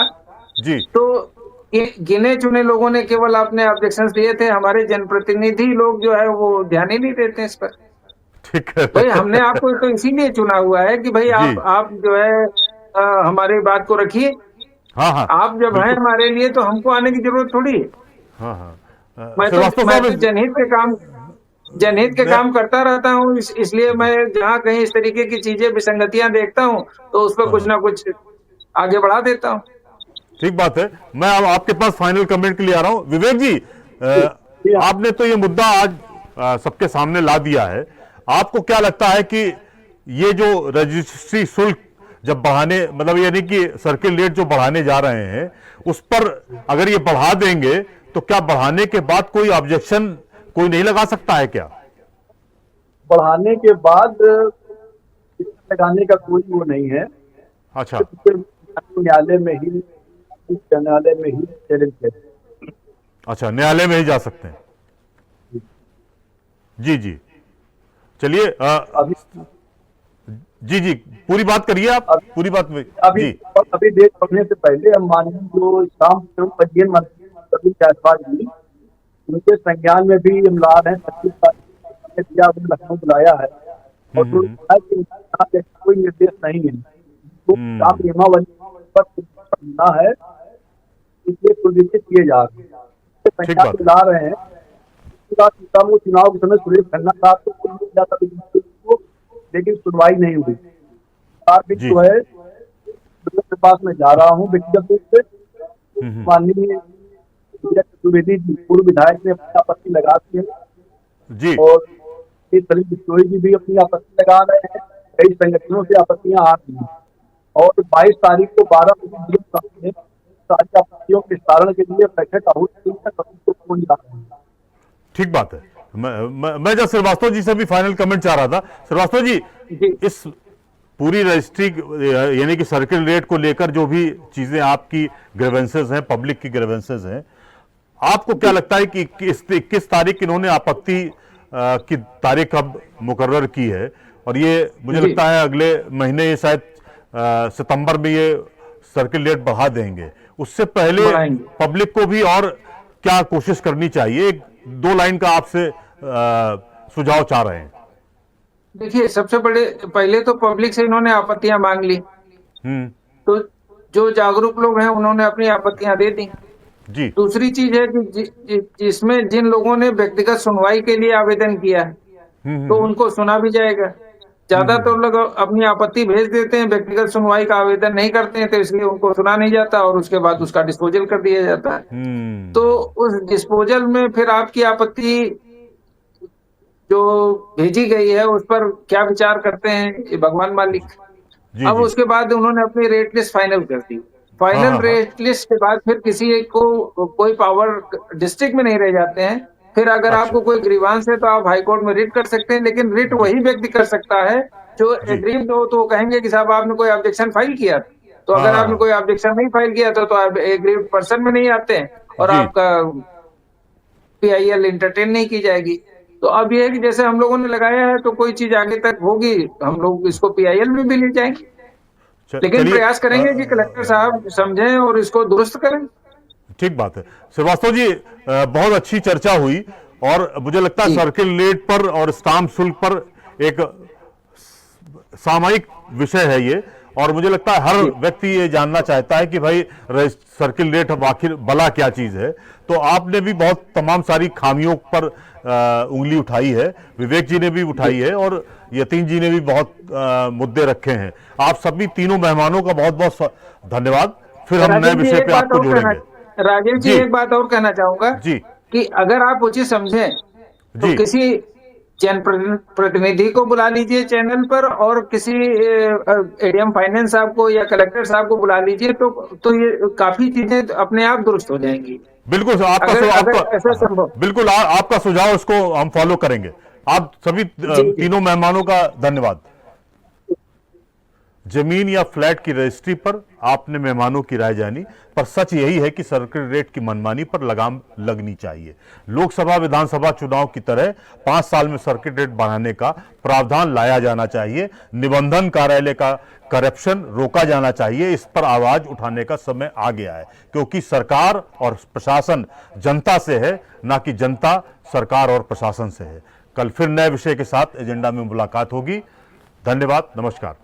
जी, तो गिने चुने लोगों ने केवल अपने ऑब्जेक्शंस दिए थे। हमारे जनप्रतिनिधि लोग जो है वो ध्यान ही नहीं देते इस पर। ठीक है भाई, हमने आपको तो इसीलिए चुना हुआ है कि भाई आप जो है हमारी बात को रखिए। हाँ हाँ, आप जब हैं हमारे लिए तो हमको आने की जरूरत थोड़ी है। हाँ हाँ, मैं तो जनहित के काम करता रहता हूँ। इसलिए मैं जहाँ कहीं इस तरीके की चीजें, विसंगतियां देखता हूँ तो उस पर कुछ ना कुछ आगे बढ़ा देता हूँ। ठीक बात है। मैं अब आपके पास फाइनल कमेंट के लिए आ रहा हूँ। विवेक जी, आपने तो ये मुद्दा आज सबके सामने ला दिया है। आपको क्या लगता है कि ये जो रजिस्ट्री शुल्क जब बढ़ाने, मतलब यानी कि सर्किल रेट जो बढ़ाने जा रहे हैं, उस पर अगर ये बढ़ा देंगे तो क्या बढ़ाने के बाद कोई ऑब्जेक्शन कोई नहीं लगा सकता है क्या? बढ़ाने के बाद लगाने का कोई वो नहीं है। अच्छा न्यायालय में ही चैलेंज है। अच्छा, न्यायालय में ही जा सकते हैं। जी जी, चलिए अभी जी जी, पूरी बात करिए आप, पूरी बात में अभी जी। अभी डेट पढ़ने से पहले हम माननीय जो शाम पंजीयन मंत्री जायसवाल जी, उनके संज्ञान में भी हम ला रहे हैं। 25 तारीख दिया, लखनऊ बुलाया है और कि कोई निर्देश नहीं है, तो काम नियमावली पर है, इसलिए सुनिश्चित किए जा रहे हैं, संज्ञान में ला रहे हैं। चुनाव के समय सुरेश खन्ना साहब को, लेकिन सुनवाई नहीं हुई। जो है के पास मैं जा रहा हूँ व्यक्तिगत रूप से। माननीय चतुर्वेदी जी पूर्व विधायक ने अपनी आपत्ति लगा दी है जी, और सलीम बिश्नोई जी भी अपनी आपत्ति लगा रहे हैं। कई संगठनों से आपत्तियां आ रही हैं और 22 तारीख को 12 बजे सारी आपत्तियों के निस्तारण के लिए बैठक आहूत पूर्ण जा रहे हैं। ठीक बात है। मैं जब श्रीवास्तव जी से भी फाइनल कमेंट चाह रहा था। श्रीवास्तव जी, इस पूरी रजिस्ट्री यानी कि सर्किल रेट को लेकर जो भी चीजें आपकी ग्रीवेंसेस हैं, पब्लिक की ग्रीवेंसेस हैं, आपको क्या लगता है कि 21 तारीख इन्होंने आपत्ति की तारीख अब मुकर्रर की है और ये मुझे लगता है अगले महीने शायद सितंबर में ये सर्किल रेट बढ़ा देंगे। उससे पहले पब्लिक को भी और क्या कोशिश करनी चाहिए? 2 लाइन का आपसे सुझाव चाह रहे हैं। देखिए, सबसे पहले तो पब्लिक से इन्होंने आपत्तियां मांग ली, तो जो जागरूक लोग हैं उन्होंने अपनी आपत्तियां दे दी जी। दूसरी चीज है कि जिसमें जिन लोगों ने व्यक्तिगत सुनवाई के लिए आवेदन किया है तो उनको सुना भी जाएगा। ज्यादातर लोग अपनी आपत्ति भेज देते हैं, व्यक्तिगत सुनवाई का आवेदन नहीं करते हैं, तो इसलिए उनको सुना नहीं जाता और उसके बाद उसका डिस्पोजल कर दिया जाता है। तो उस डिस्पोजल में फिर आपकी आपत्ति जो भेजी गई है उस पर क्या विचार करते हैं ये भगवान मालिक। अब उसके बाद उन्होंने अपनी रेट लिस्ट फाइनल कर दी। फाइनल रेट लिस्ट के बाद फिर किसी एक को कोई पावर डिस्ट्रिक्ट में नहीं रह जाते हैं। फिर अगर आपको कोई ग्रीवांस है तो आप हाई कोर्ट में रिट कर सकते हैं, लेकिन रिट वही व्यक्ति कर सकता है जो एग्रीव्ड हो। तो कहेंगे कि साहब आपने कोई ऑब्जेक्शन फाइल किया, तो अगर आपने कोई ऑब्जेक्शन नहीं फाइल किया तो आप एग्रीव्ड पर्सन में नहीं आते हैं और आपका PIL एंटरटेन नहीं की जाएगी। तो अब ये है कि जैसे हम लोगों ने लगाया है तो कोई चीज आगे तक होगी, हम लोग इसको PIL में भी ले जाएंगे, लेकिन प्रयास करेंगे कि कलेक्टर साहब समझें और इसको दुरुस्त करें। ठीक बात है। श्रीवास्तव जी, बहुत अच्छी चर्चा हुई और मुझे लगता है सर्किल रेट पर और स्टाम्प शुल्क पर एक सामयिक विषय है ये, और मुझे लगता है हर व्यक्ति ये जानना चाहता है कि भाई सर्किल रेट अब आखिर भला क्या चीज है। तो आपने भी बहुत तमाम सारी खामियों पर उंगली उठाई है, विवेक जी ने भी उठाई है और यतीन जी ने भी बहुत मुद्दे रखे हैं। आप सभी तीनों मेहमानों का बहुत बहुत धन्यवाद। फिर हम नए विषय पे आपको जोड़ेंगे। राजेश जी, एक बात और कहना चाहूंगा जी, कि अगर आप उचित समझें तो किसी जन प्रतिनिधि को बुला लीजिए चैनल पर और किसी ADM फाइनेंस साहब को या कलेक्टर साहब को बुला लीजिए, तो ये काफी चीजें अपने आप दुरुस्त हो जाएंगी। बिल्कुल बिल्कुल आपका सुझाव इसको हम फॉलो करेंगे। आप सभी तीनों मेहमानों का धन्यवाद। जमीन या फ्लैट की रजिस्ट्री पर आपने मेहमानों की राय जानी, पर सच यही है कि सर्किल रेट की मनमानी पर लगाम लगनी चाहिए। लोकसभा विधानसभा चुनाव की तरह 5 साल में सर्किल रेट बढ़ाने का प्रावधान लाया जाना चाहिए। निबंधन कार्यालय का करप्शन रोका जाना चाहिए। इस पर आवाज उठाने का समय आ गया है, क्योंकि सरकार और प्रशासन जनता से है, ना कि जनता सरकार और प्रशासन से है। कल फिर नए विषय के साथ एजेंडा में मुलाकात होगी। धन्यवाद, नमस्कार।